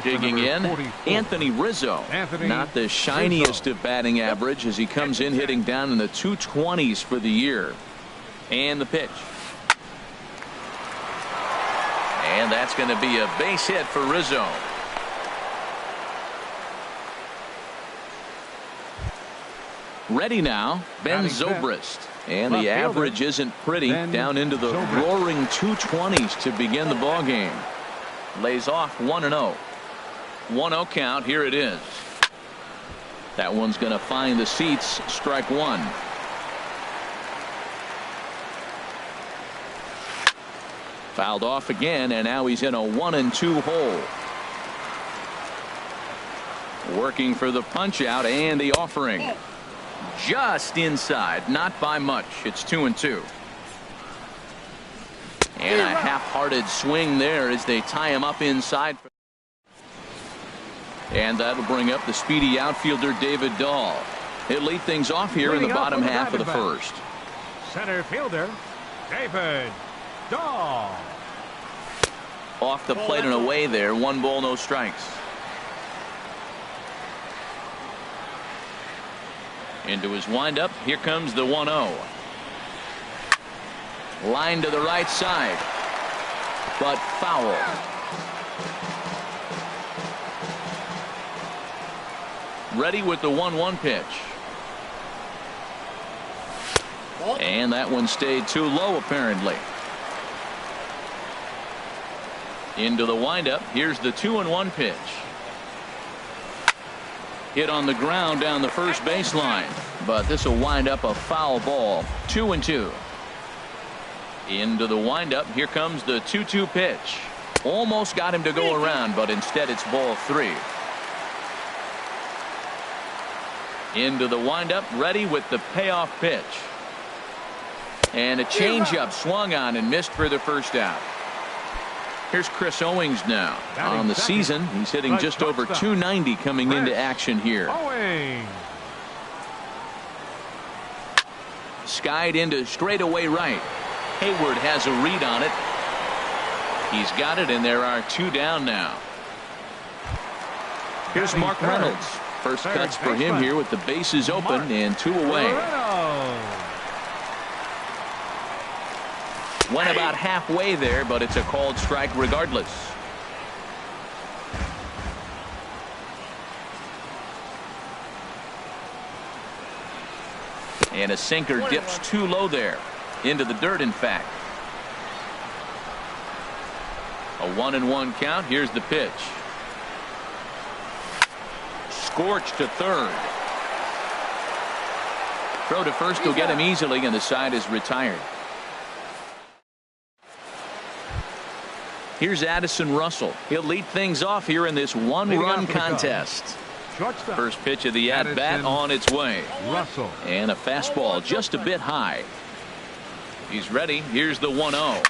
Digging in, Anthony Rizzo. Not the shiniest of batting average as he comes in hitting down in the 220s for the year. And the pitch. And that's going to be a base hit for Rizzo. Ready now, Ben Zobrist. And the average isn't pretty. Down into the roaring 220s to begin the ball game. Lays off 1-0. 1-0 count. Here it is. That one's going to find the seats. Strike one. Fouled off again, and now he's in a 1-2 hole. Working for the punch out and the offering. Just inside, not by much. It's 2-2. And a half-hearted swing there as they tie him up inside. And that'll bring up the speedy outfielder David Dahl. He'll lead things off here in the bottom half of the first. Center fielder David Dahl. Off the plate and away there. 1 ball, no strikes. Into his windup. Here comes the 1-0. Line to the right side. But foul. Ready with the 1-1 pitch. And that one stayed too low apparently. Into the windup. Here's the 2-1 pitch. Hit on the ground down the first baseline, but this will wind up a foul ball. 2-2. Into the windup. Here comes the 2-2 pitch. Almost got him to go around, but instead it's ball 3. Into the windup. Ready with the payoff pitch. And a changeup swung on and missed for the first out. Here's Chris Owings now. On the season, he's hitting just over 290 coming into action here. Skied into straightaway right. Hayward has a read on it. He's got it, and there are 2 down now. Here's Mark Reynolds. First cuts for him here with the bases open and 2 away. Went about halfway there, but it's a called strike regardless. And a sinker dips too low there. Into the dirt, in fact. A 1-1 count. Here's the pitch. Scorched to third. Throw to first will get him easily, and the side is retired. Here's Addison Russell. He'll lead things off here in this one-run contest. First pitch of the at-bat on its way. Russell. And a fastball just a bit high. He's ready. Here's the 1-0.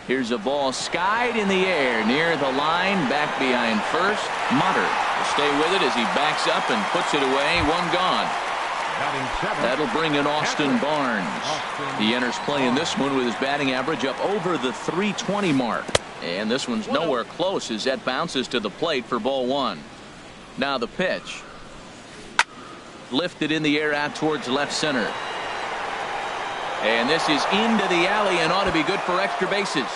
Here's a ball skied in the air near the line, back behind first. Mutter will stay with it as he backs up and puts it away. One gone. That'll bring in Austin Barnes. He enters play in this one with his batting average up over the .320 mark. And this one's nowhere close as that bounces to the plate for ball one. Now the pitch. Lifted in the air out towards left center. And this is into the alley and ought to be good for extra bases.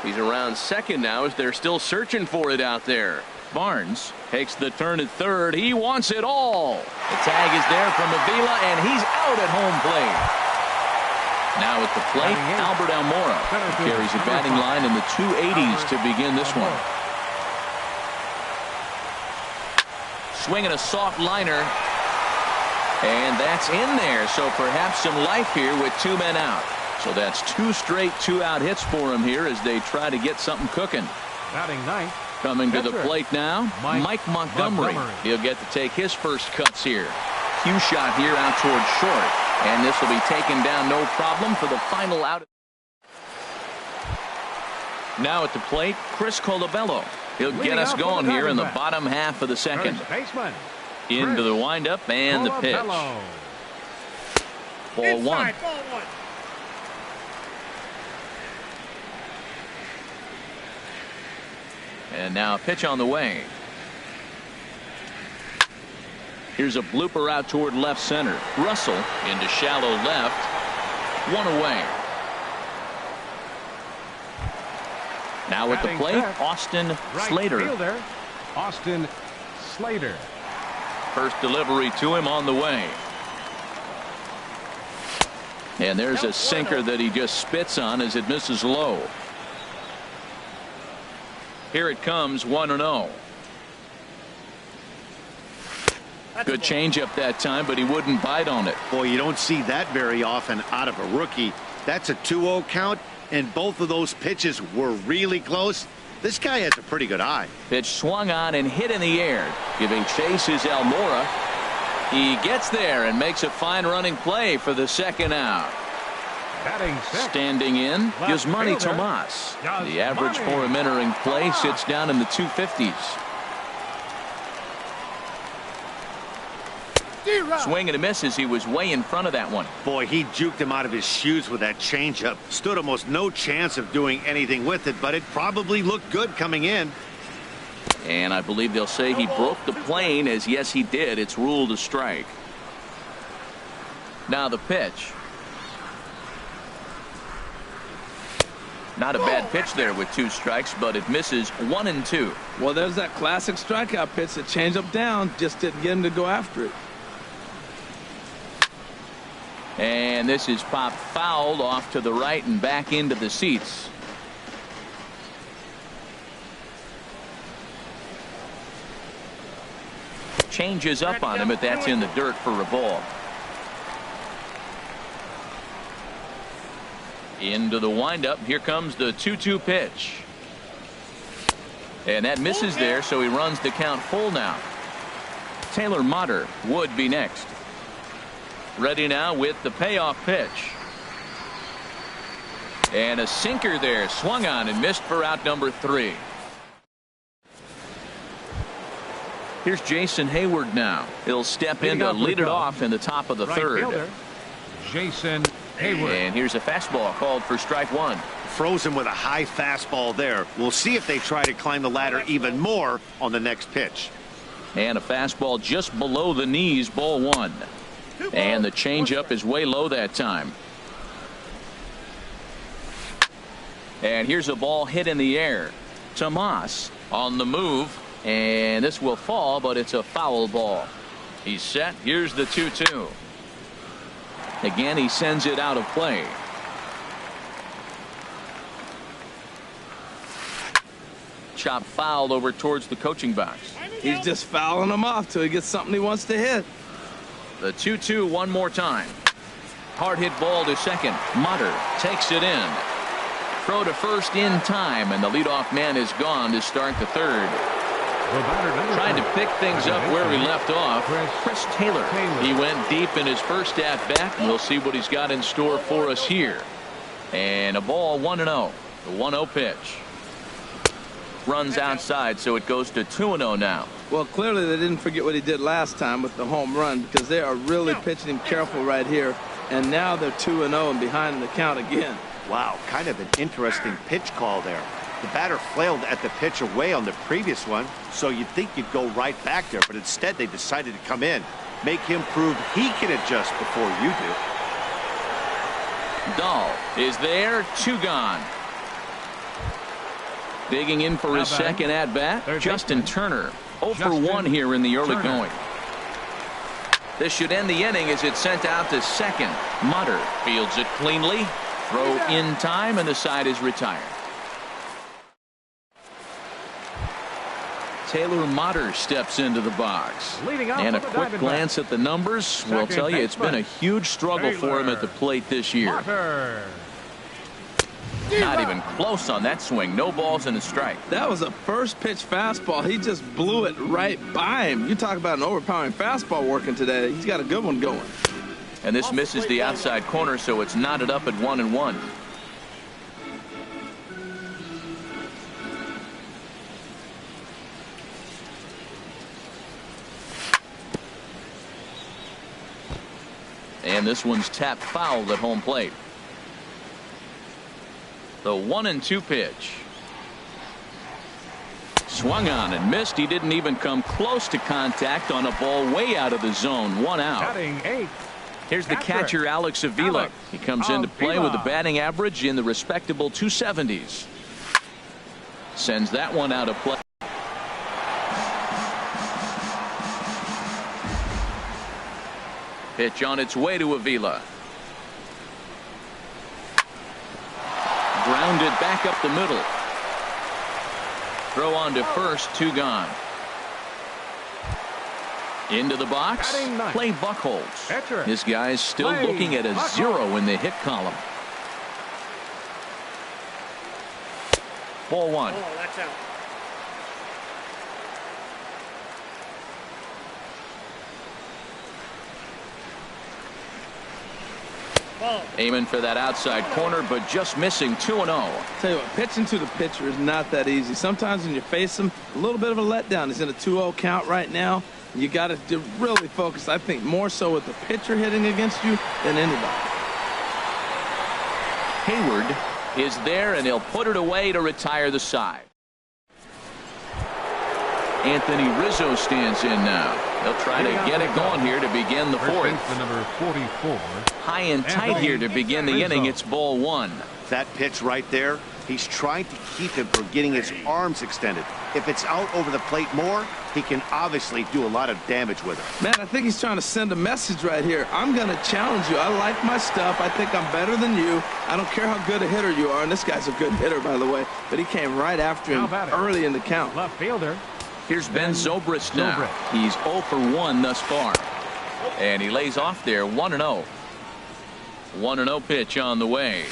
He's around second now as they're still searching for it out there. Barnes takes the turn at third. He wants it all. The tag is there from Avila, and he's out at home plate. Now at the plate, Albert Almora carries a batting line in the 280s to begin this one. Swinging a soft liner. And that's in there, so perhaps some life here with two men out. So that's two straight two-out hits for him here as they try to get something cooking. Batting ninth. Coming to the plate now, Mike Montgomery. He'll get to take his first cuts here. Cue shot here out towards short. And this will be taken down no problem for the final out. Now at the plate, Chris Colabello. He'll get us going here in the bottom half of the second. Into the windup and the pitch. Ball one. And now a pitch on the way. Here's a blooper out toward left center. Russell into shallow left. One away. Now at the plate, Austin Slater. Austin Slater. First delivery to him on the way. And there's a sinker that he just spits on as it misses low. Here it comes, 1-0. Good changeup that time, but he wouldn't bite on it. Boy, you don't see that very often out of a rookie. That's a 2-0 count, and both of those pitches were really close. This guy has a pretty good eye. Pitch swung on and hit in the air. Giving chase is Almora. He gets there and makes a fine running play for the second out. Standing in, Yasmani Tomas. The average for him entering play sits down in the 250s. Swing and a miss as he was way in front of that one. Boy, he juked him out of his shoes with that changeup. Stood almost no chance of doing anything with it, but it probably looked good coming in. And I believe they'll say he broke the plane, as yes he did. It's ruled a strike. Now the pitch. Not a bad pitch there with two strikes, but it misses 1-2. Well, there's that classic strikeout pitch, the changeup down, just didn't get him to go after it. And this is popped fouled off to the right and back into the seats. Changes up on him, but that's in the dirt for a ball. Into the windup. Here comes the 2-2 pitch. And that misses there, so he runs the count full now. Taylor Motter would be next. Ready now with the payoff pitch. And a sinker there, swung on and missed for out number 3. Here's Jason Hayward now. He'll step in to lead it off in the top of the third. Jason Hayward. And here's a fastball called for strike one. Frozen with a high fastball there. We'll see if they try to climb the ladder even more on the next pitch. And a fastball just below the knees, ball one. And the changeup is way low that time. And here's a ball hit in the air. Tomas on the move. And this will fall, but it's a foul ball. He's set. Here's the 2-2. Again, he sends it out of play. Chop foul over towards the coaching box. He's just fouling him off till he gets something he wants to hit. The 2-2 one more time. Hard hit ball to second. Mutter takes it in. Throw to first in time, and the leadoff man is gone to start the third. Trying to pick things up where we left off, Chris Taylor. He went deep in his first at-bat, and we'll see what he's got in store for us here. And a ball 1-0. The 1-0 pitch. Runs outside, so it goes to 2-0 now. Well, clearly they didn't forget what he did last time with the home run, because they are really pitching him careful right here. And now they're 2-0 and behind in the count again. Wow, kind of an interesting pitch call there. The batter flailed at the pitch away on the previous one, so you'd think you'd go right back there, but instead they decided to come in, make him prove he can adjust before you do. Dahl is there, 2 gone. Digging in for his second at-bat, Justin Turner. 0 for 1 here in the early going. This should end the inning as it's sent out to second. Mutter fields it cleanly. Throw in time, and the side is retired. Taylor Mutter steps into the box. And a quick glance at the numbers will tell you it's been a huge struggle for him at the plate this year. Not even close on that swing. No balls and a strike. That was a first pitch fastball. He just blew it right by him. You talk about an overpowering fastball working today. He's got a good one going. And this misses the outside corner, so it's knotted up at 1-1. And this one's tapped foul at home plate. The 1-2 pitch. Swung on and missed. He didn't even come close to contact on a ball way out of the zone. 1 out. Batting 8. Here's the catcher, Alex Avila. He comes into play with a batting average in the respectable 270s. Sends that one out of play. Pitch on its way to Avila. Grounded back up the middle. Throw on to first, 2 gone. Into the box. Play Buchholz. This guy's still looking at a 0 in the hit column. Ball 1. Oh, that's out. Aiming for that outside corner, but just missing. 2-0. Tell you what, pitching to the pitcher is not that easy. Sometimes when you face him, a little bit of a letdown. He's in a 2-0 count right now. You got to really focus, I think, more so with the pitcher hitting against you than anybody. Hayward is there, and he'll put it away to retire the side. Anthony Rizzo stands in now. They'll try to get it going here to begin the fourth. Number 44. High and tight here to begin the inning. It's ball 1. That pitch right there, he's trying to keep him from getting his arms extended. If it's out over the plate more, he can obviously do a lot of damage with it. Man, I think he's trying to send a message right here. I'm going to challenge you. I like my stuff. I think I'm better than you. I don't care how good a hitter you are. And this guy's a good hitter, by the way. But he came right after him early in the count. Left fielder. Here's Ben Zobrist now. He's 0 for 1 thus far. And he lays off there. 1-0. 1-0 pitch on the way.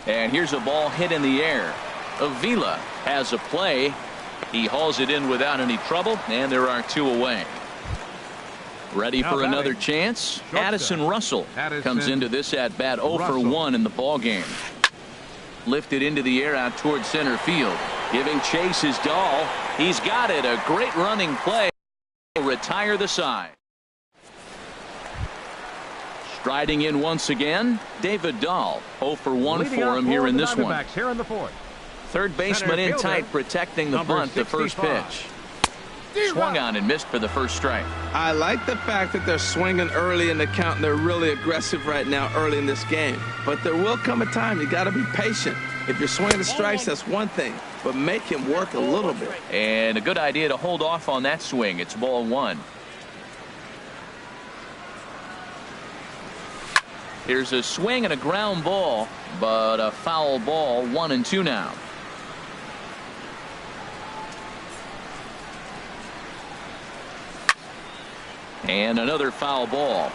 And here's a ball hit in the air. Avila has a play. He hauls it in without any trouble, and there are 2 away. Ready for another chance? Addison Russell comes into this at bat 0 for 1 in the ball game. Lifted into the air out towards center field. Giving chase is Dahl. He's got it. A great running play. Retire the side. Striding in once again, David Dahl. 0 for 1 for him here in this one. Here in the fourth. Third baseman in tight, protecting the bunt. The first pitch. Swung on and missed for the first strike. I like the fact that they're swinging early in the count, and they're really aggressive right now early in this game. But there will come a time you got to be patient. If you're swinging the strikes, that's one thing, but make him work a little bit. And a good idea to hold off on that swing. It's ball 1. Here's a swing and a ground ball, but a foul ball. 1-2 now. And another foul ball.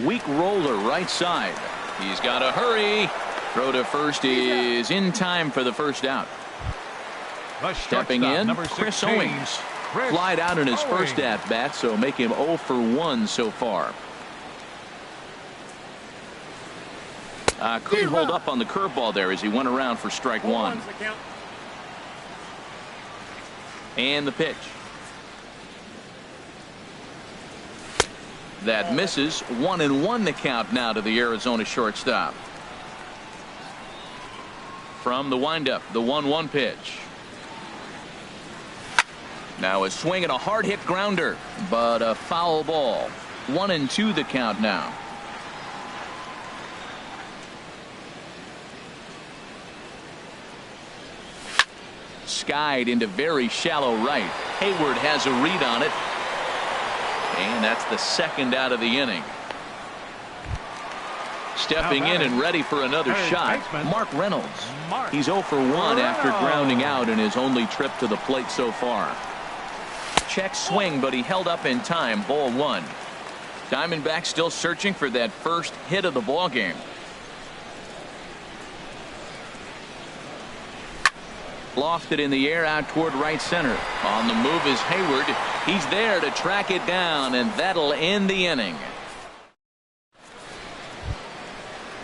Weak roller right side. He's got to hurry. Throw to first is in time for the first out. Stepping in, Chris Owings. Flied out in his first at bat, so make him 0 for 1 so far. Couldn't hold up on the curveball there as he went around for strike one. And the pitch. That misses. 1-1 the count now to the Arizona shortstop. From the windup, the 1-1 pitch. Now a swing and a hard hit grounder, but a foul ball. 1-2 the count now. Skied into very shallow right. Hayward has a read on it. And that's the second out of the inning. Stepping in and ready for another shot, Mark Reynolds. He's 0 for 1 after grounding out in his only trip to the plate so far. Check swing, but he held up in time. Ball 1. Diamondbacks still searching for that first hit of the ball game. Lofted in the air out toward right center. On the move is Hayward. He's there to track it down, and that'll end the inning.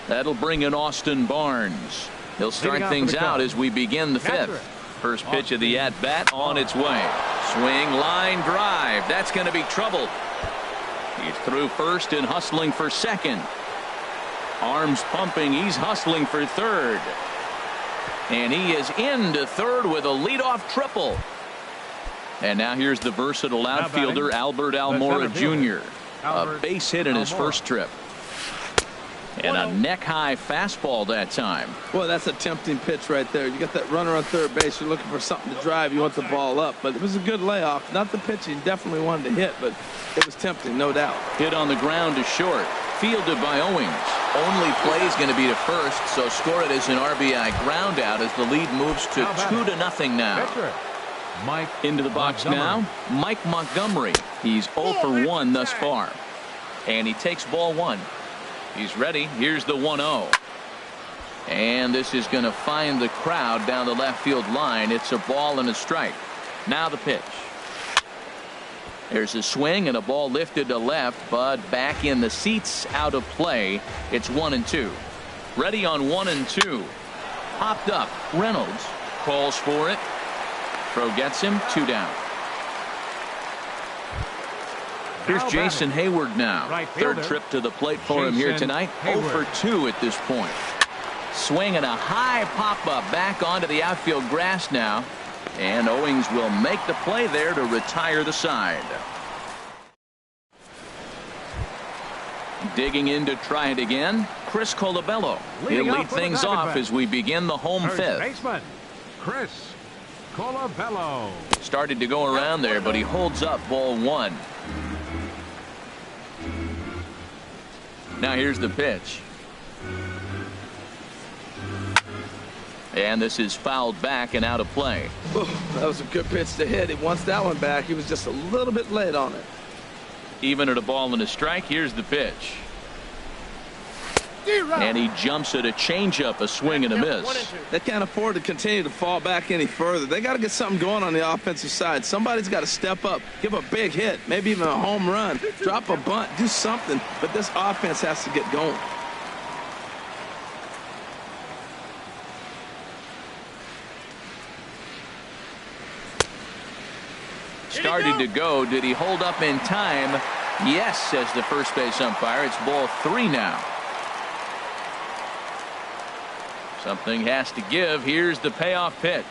That'll bring in Austin Barnes. He'll start things out as we begin the fifth. First pitch of the at-bat on its way. Swing, line drive. That's going to be trouble. He's through first and hustling for second. Arms pumping. He's hustling for third. And he is into third with a leadoff triple. And now here's the versatile outfielder, Albert Almora Jr. A base hit in his first trip. And a neck-high fastball that time. Well, that's a tempting pitch right there. You got that runner on third base. You're looking for something to drive. You want the ball up. But it was a good layoff. Not the pitch he definitely wanted to hit, but it was tempting, no doubt. Hit on the ground to short. Fielded by Owings. Only play is going to be to first, so score it as an RBI ground out as the lead moves to 2-0 now. Mike into the box now, Mike Montgomery. He's 0 for 1 thus far. And he takes ball 1. He's ready. Here's the 1-0. And this is going to find the crowd down the left field line. It's a ball and a strike. Now the pitch. There's a swing and a ball lifted to left, but back in the seats, out of play. It's 1-2. Ready on 1-2. Popped up. Reynolds calls for it. Throw gets him. 2 down. Here's Jason Hayward now. Third trip to the plate for him here tonight. 0 for 2 at this point. Swing and a high pop-up back onto the outfield grass now. And Owings will make the play there to retire the side. Digging in to try it again, Chris Colabello. He'll lead things off as we begin the home fifth. Baseman Chris Colabello. Started to go around there, but he holds up ball 1. Now here's the pitch. And this is fouled back and out of play. Ooh, that was a good pitch to hit. He wants that one back. He was just a little bit late on it. Even at a ball and a strike, here's the pitch. And he jumps at a changeup, a swing and a miss. They can't afford to continue to fall back any further. They got to get something going on the offensive side. Somebody's got to step up, give a big hit, maybe even a home run, drop a bunt, do something. But this offense has to get going. Started to go. Did he hold up in time? Yes, says the first base umpire. It's ball 3 now. Something has to give. Here's the payoff pitch.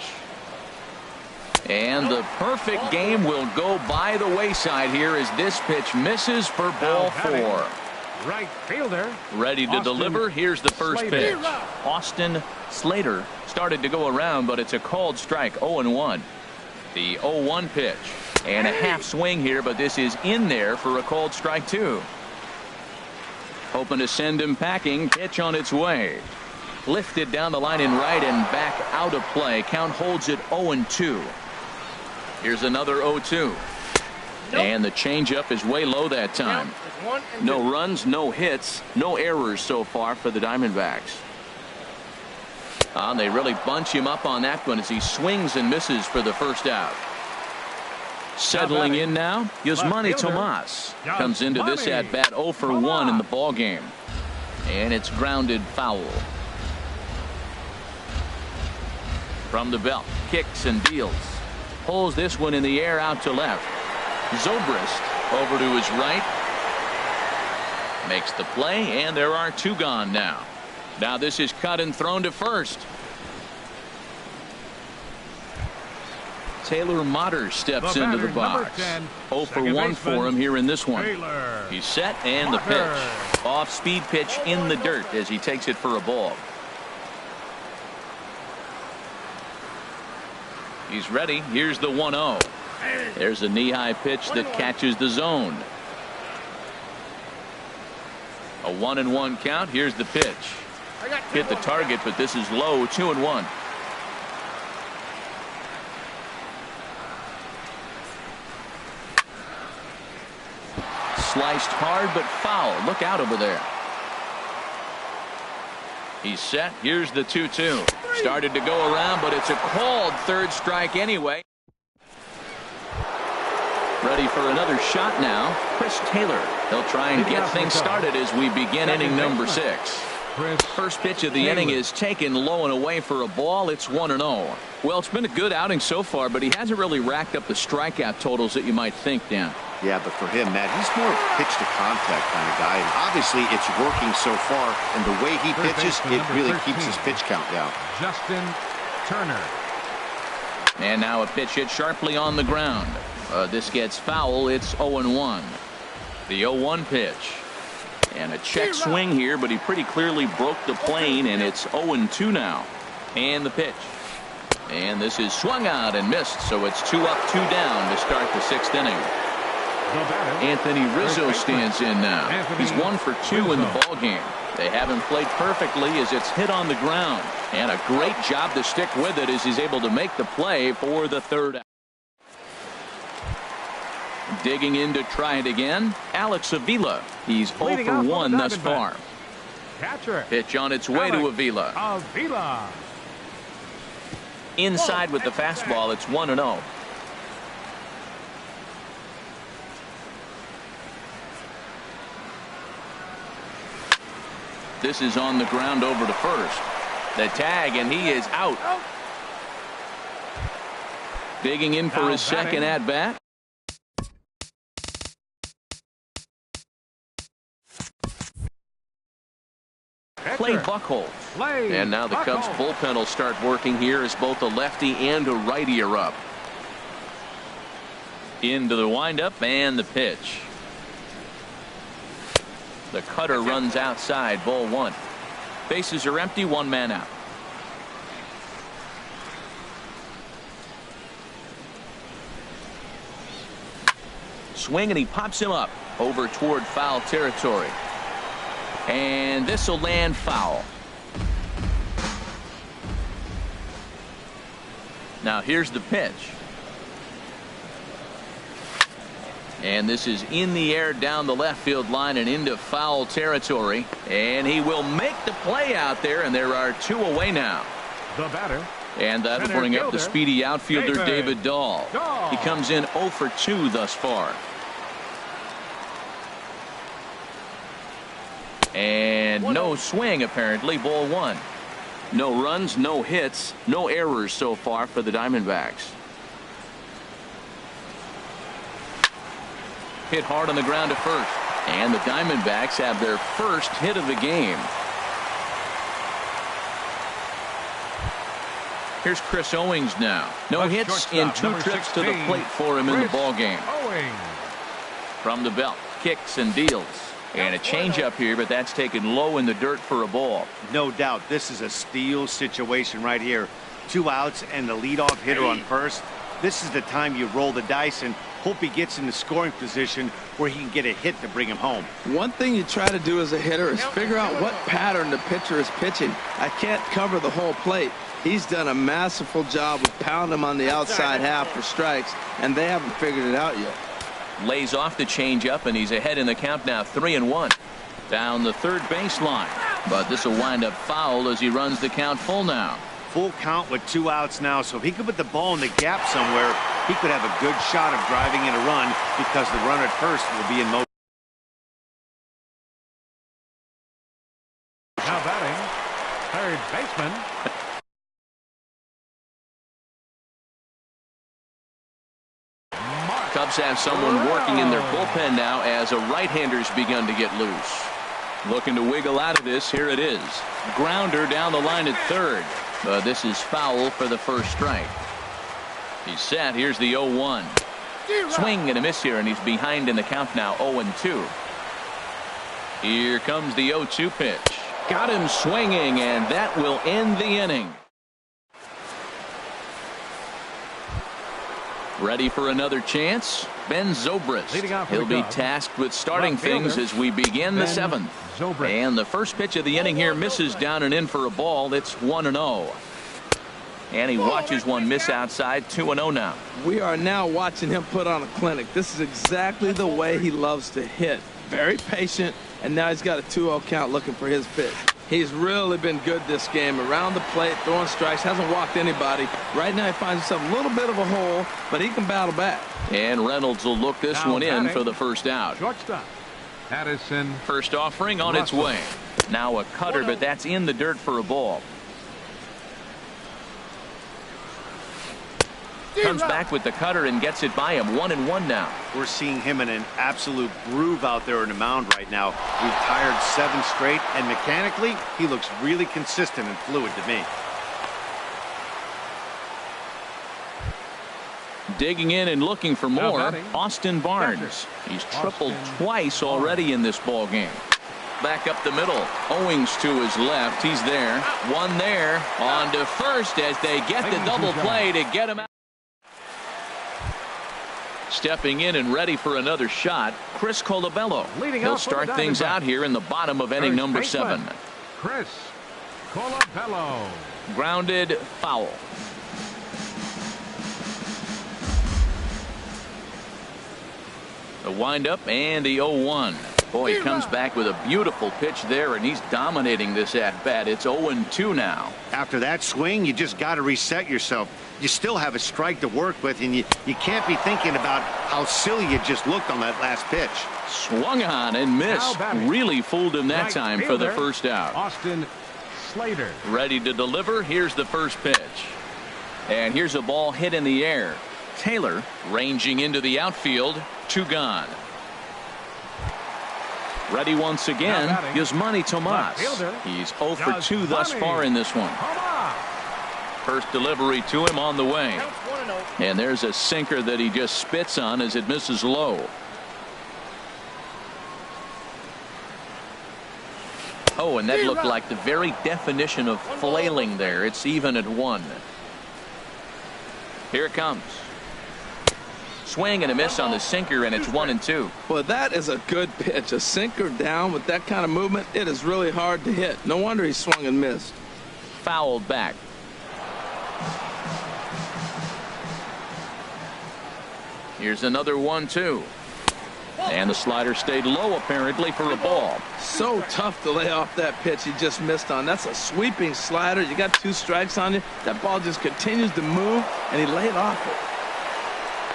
And the perfect game will go by the wayside here as this pitch misses for ball 4. Right fielder. Ready to deliver. Here's the first pitch. Austin Slater started to go around, but it's a called strike. 0-1. The 0-1 pitch. And a half swing here, but this is in there for a called strike 2. Hoping to send him packing. Pitch on its way. Lifted down the line in right and back out of play. Count holds it 0-2. Here's another 0-2. And the changeup is way low that time. No runs, no hits, no errors so far for the Diamondbacks. They really bunch him up on that one as he swings and misses for the first out. Settling in now, Yasmani Tomas comes into this at bat 0 for 1 in the ball game, and it's grounded foul. From the belt, kicks and deals, pulls this one in the air out to left. Zobrist over to his right, makes the play, and there are 2 gone now. Now this is cut and thrown to first. Taylor Motter steps into the box. 0 for 1 for him here in this one. He's set, and the pitch. Off-speed pitch in the dirt as he takes it for a ball. He's ready. Here's the 1-0. There's a knee-high pitch that catches the zone. A 1-1 count. Here's the pitch. Hit the target, but this is low. 2-1. Sliced hard, but foul. Look out over there. He's set. Here's the 2-2. Started to go around, but it's a called third strike anyway. Ready for another shot now. Chris Taylor. He'll try and get things started as we begin inning number 6. First pitch of the inning is taken low and away for a ball. It's 1-0. Well, it's been a good outing so far, but he hasn't really racked up the strikeout totals that you might think, Dan. Yeah, but for him, Matt, he's more pitch to contact kind of guy, and obviously it's working so far, and the way he pitches, it really keeps his pitch count down. Justin Turner. And now a pitch hit sharply on the ground. This gets foul. It's 0-1. The 0-1 pitch. And a check swing here, but he pretty clearly broke the plane, and it's 0-2 now. And the pitch. And this is swung out and missed, so it's 2 up, 2 down to start the 6th inning. Anthony Rizzo stands in now. He's 1 for 2 in the ball game. They haven't played perfectly as it's hit on the ground. And a great job to stick with it as he's able to make the play for the 3rd out. Digging in to try it again, Alex Avila. He's 0 for 1 thus far. Pitch on its way to Avila. Inside with the fastball. It's 1-0. This is on the ground over to first. The tag, and he is out. Digging in for his second at bat. Clay Buchholz. And now the Cubs bullpen will start working here as both a lefty and a righty are up. Into the windup and the pitch. The cutter runs outside. Ball 1. Bases are empty. 1 man out. Swing, and he pops him up over toward foul territory. And this will land foul. Now here's the pitch. And this is in the air down the left field line and into foul territory. And he will make the play out there, and there are 2 away now. The batter. And that'll bring up the speedy outfielder David Dahl. He comes in 0 for 2 thus far. And no swing, apparently. Ball 1. No runs, no hits, no errors so far for the Diamondbacks. Hit hard on the ground to first. And the Diamondbacks have their first hit of the game. Here's Chris Owings now. No hits in 2 trips to the plate for him in the ball game. From the belt, kicks and deals. And a changeup here, but that's taken low in the dirt for a ball. No doubt, this is a steal situation right here. 2 outs and the leadoff hitter on first. This is the time you roll the dice and hope he gets in the scoring position where he can get a hit to bring him home. One thing you try to do as a hitter is figure out what pattern the pitcher is pitching. I can't cover the whole plate. He's done a masterful job of pounding him on the outside half for strikes, and they haven't figured it out yet. Lays off the changeup, and he's ahead in the count now, 3-1. Down the third baseline, but this will wind up foul as he runs the count full now. Full count with 2 outs now, so if he could put the ball in the gap somewhere, he could have a good shot of driving in a run because the runner at first will be in motion. Now batting, third baseman. Cubs have someone working in their bullpen now as a right-hander's begun to get loose. Looking to wiggle out of this. Here it is. Grounder down the line at third. But this is foul for the first strike. He's set. Here's the 0-1. Swing and a miss here, and he's behind in the count now, 0-2. Here comes the 0-2 pitch. Got him swinging, and that will end the inning. Ready for another chance? Ben Zobrist. He'll be tasked with starting things as we begin the 7th. And the first pitch of the inning here misses down and in for a ball. It's 1-0. And he watches one miss outside. 2-0 now. We are now watching him put on a clinic. This is exactly the way he loves to hit. Very patient, and now he's got a 2-0 count looking for his pitch. He's really been good this game. Around the plate, throwing strikes, hasn't walked anybody. Right now he finds himself a little bit of a hole, but he can battle back. And Reynolds will look this one in for the first out. Shortstop. Addison. First offering on its way. Now a cutter, but that's in the dirt for a ball. Comes back with the cutter and gets it by him. 1-1 now. We're seeing him in an absolute groove out there on the mound right now. Retired 7 straight, and mechanically, he looks really consistent and fluid to me. Digging in and looking for more, Austin Barnes. He's tripled twice already in this ball game. Back up the middle. Owings to his left. He's there. One there. On to first as they get the double play to get him out. Stepping in and ready for another shot, Chris Colabello. He'll start things out here in the bottom of inning number 7. Chris Colabello. Grounded, foul. The windup and the 0-1. Boy, he comes back with a beautiful pitch there, and he's dominating this at-bat. It's 0-2 now. After that swing, you just got to reset yourself. You still have a strike to work with, and you can't be thinking about how silly you just looked on that last pitch. Swung on and missed. Really fooled him that time for the first out. Austin Slater. Ready to deliver. Here's the first pitch. And here's a ball hit in the air. Taylor ranging into the outfield. 2 gone. Ready once again, Yasmani Tomas. He's 0 for 2 thus far in this one. First delivery to him on the way. And there's a sinker that he just spits on as it misses low. Oh, and that looked like the very definition of flailing there. It's even at 1. Here it comes. Swing and a miss on the sinker, and it's 1-2. Well, that is a good pitch. A sinker down with that kind of movement, it is really hard to hit. No wonder he swung and missed. Fouled back. Here's another 1-2. And the slider stayed low apparently for a ball. So tough to lay off that pitch he just missed on. That's a sweeping slider. You got 2 strikes on you. That ball just continues to move, and he laid off it.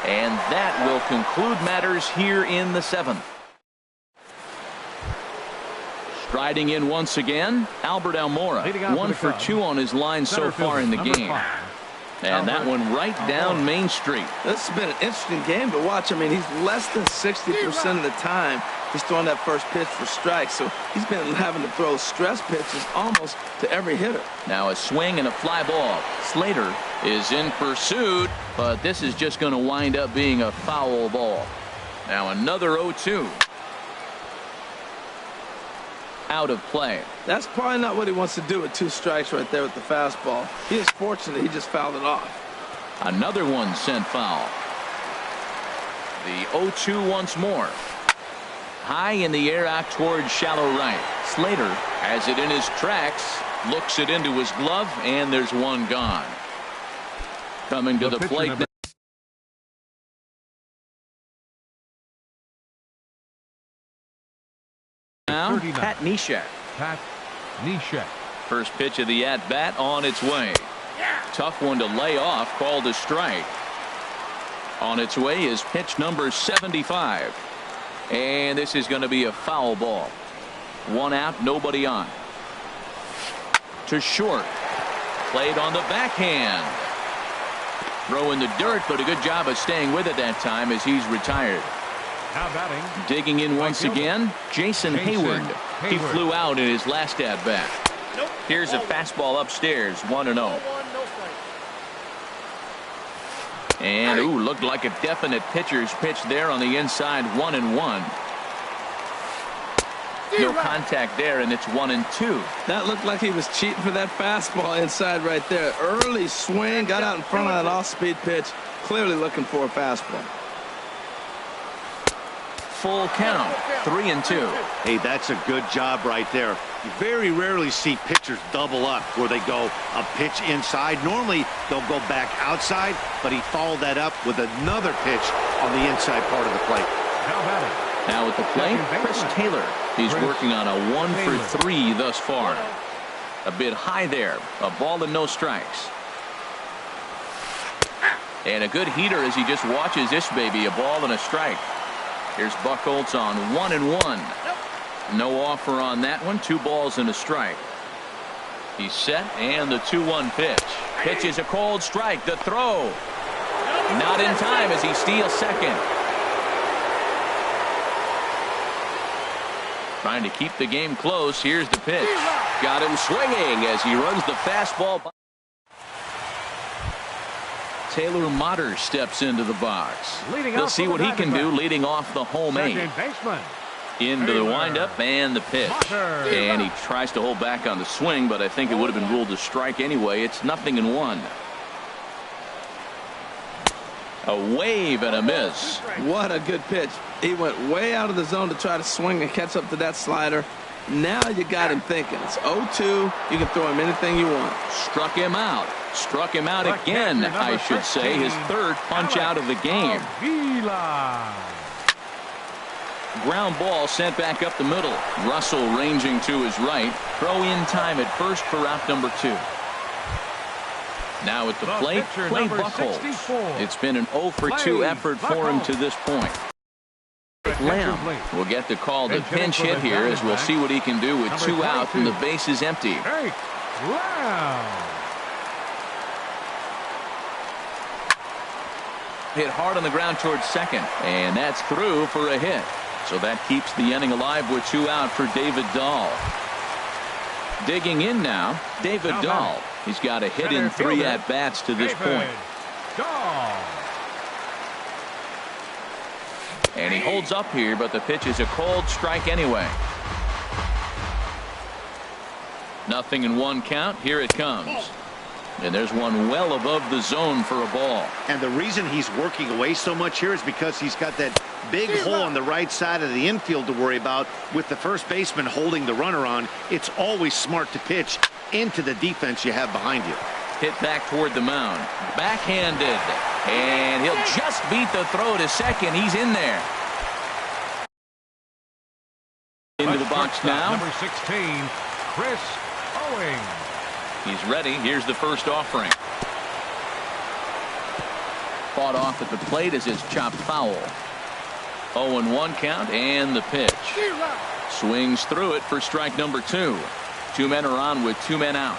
And that will conclude matters here in the 7th. Striding in once again, Albert Almora. 1 for 2 on his line so far in the game. And that one right down Main Street. This has been an interesting game to watch. I mean, he's less than 60% of the time he's throwing that first pitch for strikes. So he's been having to throw stress pitches almost to every hitter. Now a swing and a fly ball. Slater is in pursuit, but this is just going to wind up being a foul ball. Now another 0-2. out of play. That's probably not what he wants to do with 2 strikes right there with the fastball. He is fortunate he just fouled it off. Another one sent foul. The 0-2 once more. High in the air out towards shallow right. Slater has it in his tracks, looks it into his glove, and there's one gone. Coming to the plate. Now, Pat Neshek. First pitch of the at-bat on its way. Tough one to lay off, called a strike. On its way is pitch number 75. And this is going to be a foul ball. 1 out, nobody on. To short. Played on the backhand. Throw in the dirt, but a good job of staying with it that time as he's retired. Now batting. Digging in once again, Jason Hayward. He flew out in his last at-bat. Here's a fastball upstairs, 1-0. And, ooh, looked like a definite pitcher's pitch there on the inside, 1-1. No contact there, and it's 1-2. That looked like he was cheating for that fastball inside right there. Early swing, got out in front of that off-speed pitch. Clearly looking for a fastball. Full count, 3-2. Hey, that's a good job right there. You very rarely see pitchers double up where they go a pitch inside. Normally, they'll go back outside, but he followed that up with another pitch on the inside part of the plate. Now at the plate, Chris Taylor. He's working on a 1 for 3 thus far. A bit high there. A ball and no strikes. And a good heater as he just watches this baby. A ball and a strike. Here's Buchholz on 1-1. No offer on that one. 2 balls and a strike. He's set, and the 2-1 pitch. Pitch is a cold strike. The throw. Not in time as he steals second. Trying to keep the game close. Here's the pitch. Got him swinging as he runs the fastball. Taylor Motter steps into the box. We'll see what he can do leading off the home 8. Into the windup and the pitch. And he tries to hold back on the swing, but I think it would have been ruled a strike anyway. It's 0-1. A wave and a miss. What a good pitch. He went way out of the zone to try to swing and catch up to that slider. Now you got him thinking. It's 0-2. You can throw him anything you want. Struck him out. Struck him out again, I should say. His 3rd punch out of the game. Ground ball sent back up the middle. Russell ranging to his right. Throw in time at first for out number 2. Now at the plate, Clay Buchholz. It's been an 0 for 2 effort for him to this point. Lamb will get the call to pinch hit here as we'll see what he can do with 2 out and the base is empty. Hit hard on the ground towards second, and that's through for a hit. So that keeps the inning alive with 2 out for David Dahl. Digging in now, David Dahl. He's got a hit in 3 at-bats to this point. And he holds up here, but the pitch is a cold strike anyway. 0-1 count. Here it comes. And there's one well above the zone for a ball. And the reason he's working away so much here is because he's got that big hole on the right side of the infield to worry about. With the first baseman holding the runner on, it's always smart to pitch into the defense you have behind you. Hit back toward the mound. Backhanded. And he'll just beat the throw to second. He's in there. Into the box now. Number 16, Chris Owings. He's ready. Here's the first offering. Fought off at the plate as it's chopped foul. 0-1 count and the pitch. Swings through it for strike number 2. 2 men are on with 2 men out.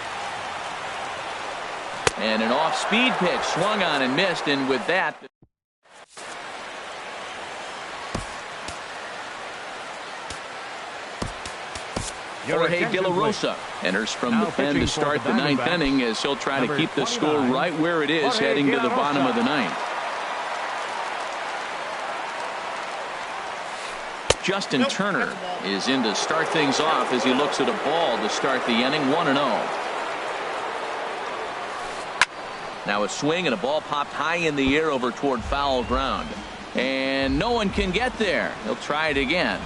And an off-speed pitch swung on and missed, and with that, Jorge De La Rosa enters from the pen to start the 9th inning as he'll try to keep the score right where it is heading to the bottom of the 9th. Justin Turner is in to start things off as he looks at a ball to start the inning. 1-0. Now a swing and a ball popped high in the air over toward foul ground. And no one can get there. He'll try it again.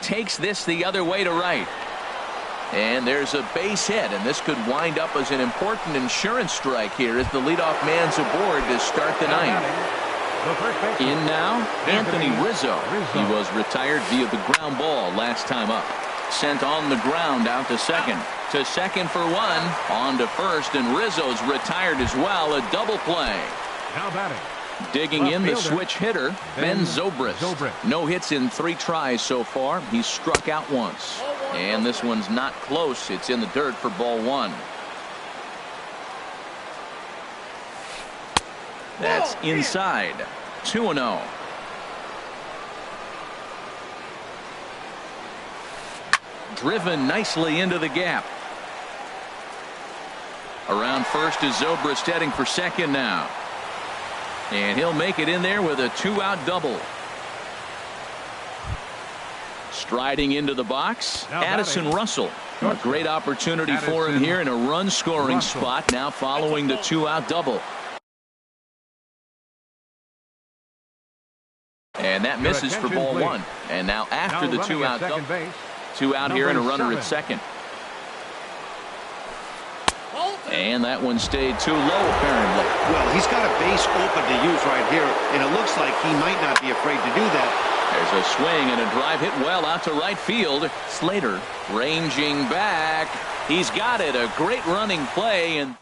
Takes this the other way to right. And there's a base hit, and this could wind up as an important insurance strike here as the leadoff man's aboard to start the ninth. In now, Anthony Rizzo. He was retired via the ground ball last time up. Sent on the ground out to second. To second for one. On to first, and Rizzo's retired as well. A double play. Now batting. Digging in the switch hitter, Ben Zobrist. No hits in 3 tries so far. He's struck out once. And this one's not close. It's in the dirt for ball 1. That's inside. 2-0. Driven nicely into the gap. Around first is Zobrist, heading for second now. And he'll make it in there with a 2-out double. Striding into the box, Addison Russell. A great opportunity for him here in a run-scoring spot now following the 2-out double. And that misses for ball 1. And now after the 2-out double, 2 out here and a runner at second. And that one stayed too low, apparently. Well, he's got a base open to use right here, and it looks like he might not be afraid to do that. There's a swing and a drive hit well out to right field. Slater ranging back. He's got it. A great running play. And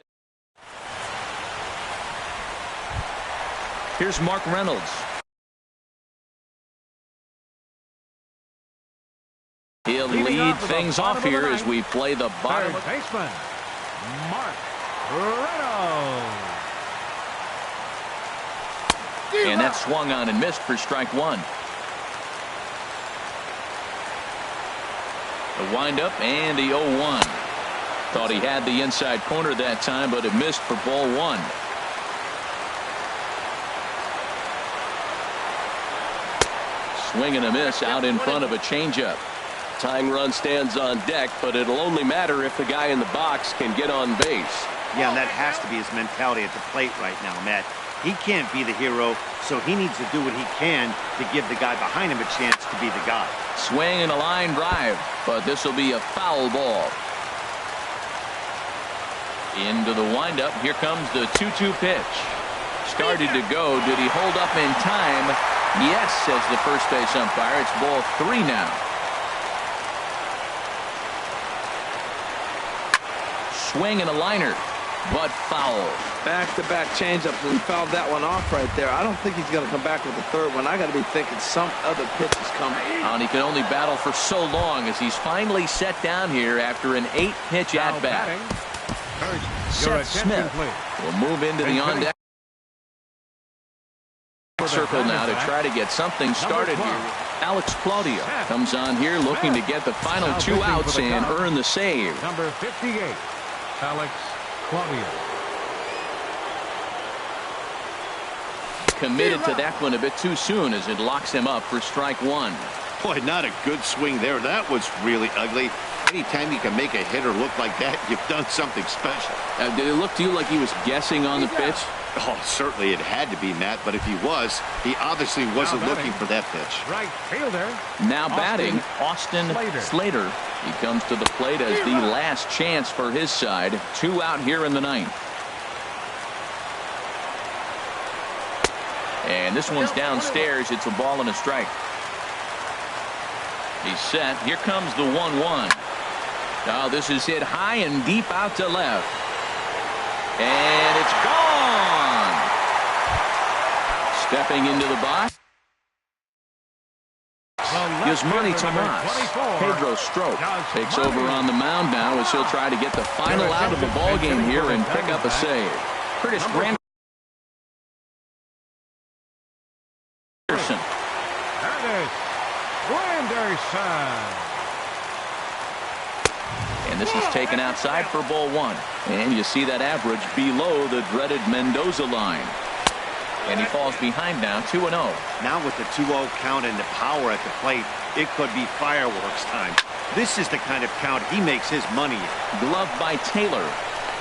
here's Mark Reynolds. He'll lead things off here as we play the bottom. Third baseman, Mark Reynolds. And that swung on and missed for strike 1. The windup and the 0-1. Thought he had the inside corner that time, but it missed for ball 1. Swing and a miss out in front of a changeup. Tying run stands on deck, but it'll only matter if the guy in the box can get on base. Yeah, and that has to be his mentality at the plate right now, Matt. He can't be the hero, so he needs to do what he can to give the guy behind him a chance to be the guy. Swing and a line drive, but this will be a foul ball. Into the windup. Here comes the 2-2 pitch. Started to go. Did he hold up in time? Yes, says the first base umpire. It's ball 3 now. Swing and a liner, but foul. Back-to-back changeups, and he fouled that one off right there. I don't think he's going to come back with the third one. I got to be thinking some other pitch is coming. And he can only battle for so long as he's finally set down here after an 8-pitch at-bat. Seth Smith will move into the on-deck circle now to try to get something started here. Alex Claudio comes on here looking to get the final 2 outs and earn the save. Number 58, Alex Claudio. Committed to that one a bit too soon as it locks him up for strike 1. Boy, not a good swing there. That was really ugly. Anytime you can make a hitter look like that, you've done something special. Did it look to you like he was guessing on the pitch? Oh, certainly it had to be, Matt, but if he was, he obviously wasn't looking for that pitch. Right fielder. Now batting, Austin Slater. He comes to the plate as the last chance for his side. 2 out here in the 9th. And this one's downstairs. It's a ball and a strike. He's set. Here comes the 1-1. Now this is hit high and deep out to left. And it's gone. Stepping into the box. Yasmani Tomas. Pedro Strop takes over on the mound now as he'll try to get the final out of the ball game here and pick up a save. Curtis Granderson. And this is taken outside for ball 1. And you see that average below the dreaded Mendoza line. And he falls behind now, 2-0. Now with the 2-0 count and the power at the plate, it could be fireworks time. This is the kind of count he makes his money in. Glove by Taylor.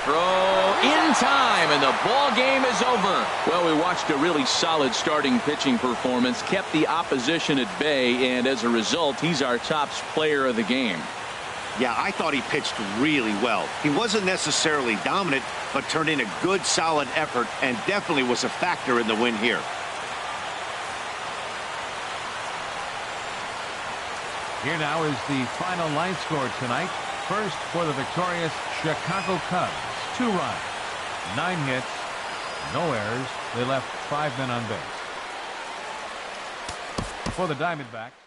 Throw in time, and the ball game is over. Well, we watched a really solid starting pitching performance, kept the opposition at bay, and as a result, he's our top player of the game. Yeah, I thought he pitched really well. He wasn't necessarily dominant, but turned in a good, solid effort and definitely was a factor in the win here. Here now is the final line score tonight. First for the victorious Chicago Cubs, 2 runs, 9 hits, no errors. They left 5 men on base. For the Diamondbacks.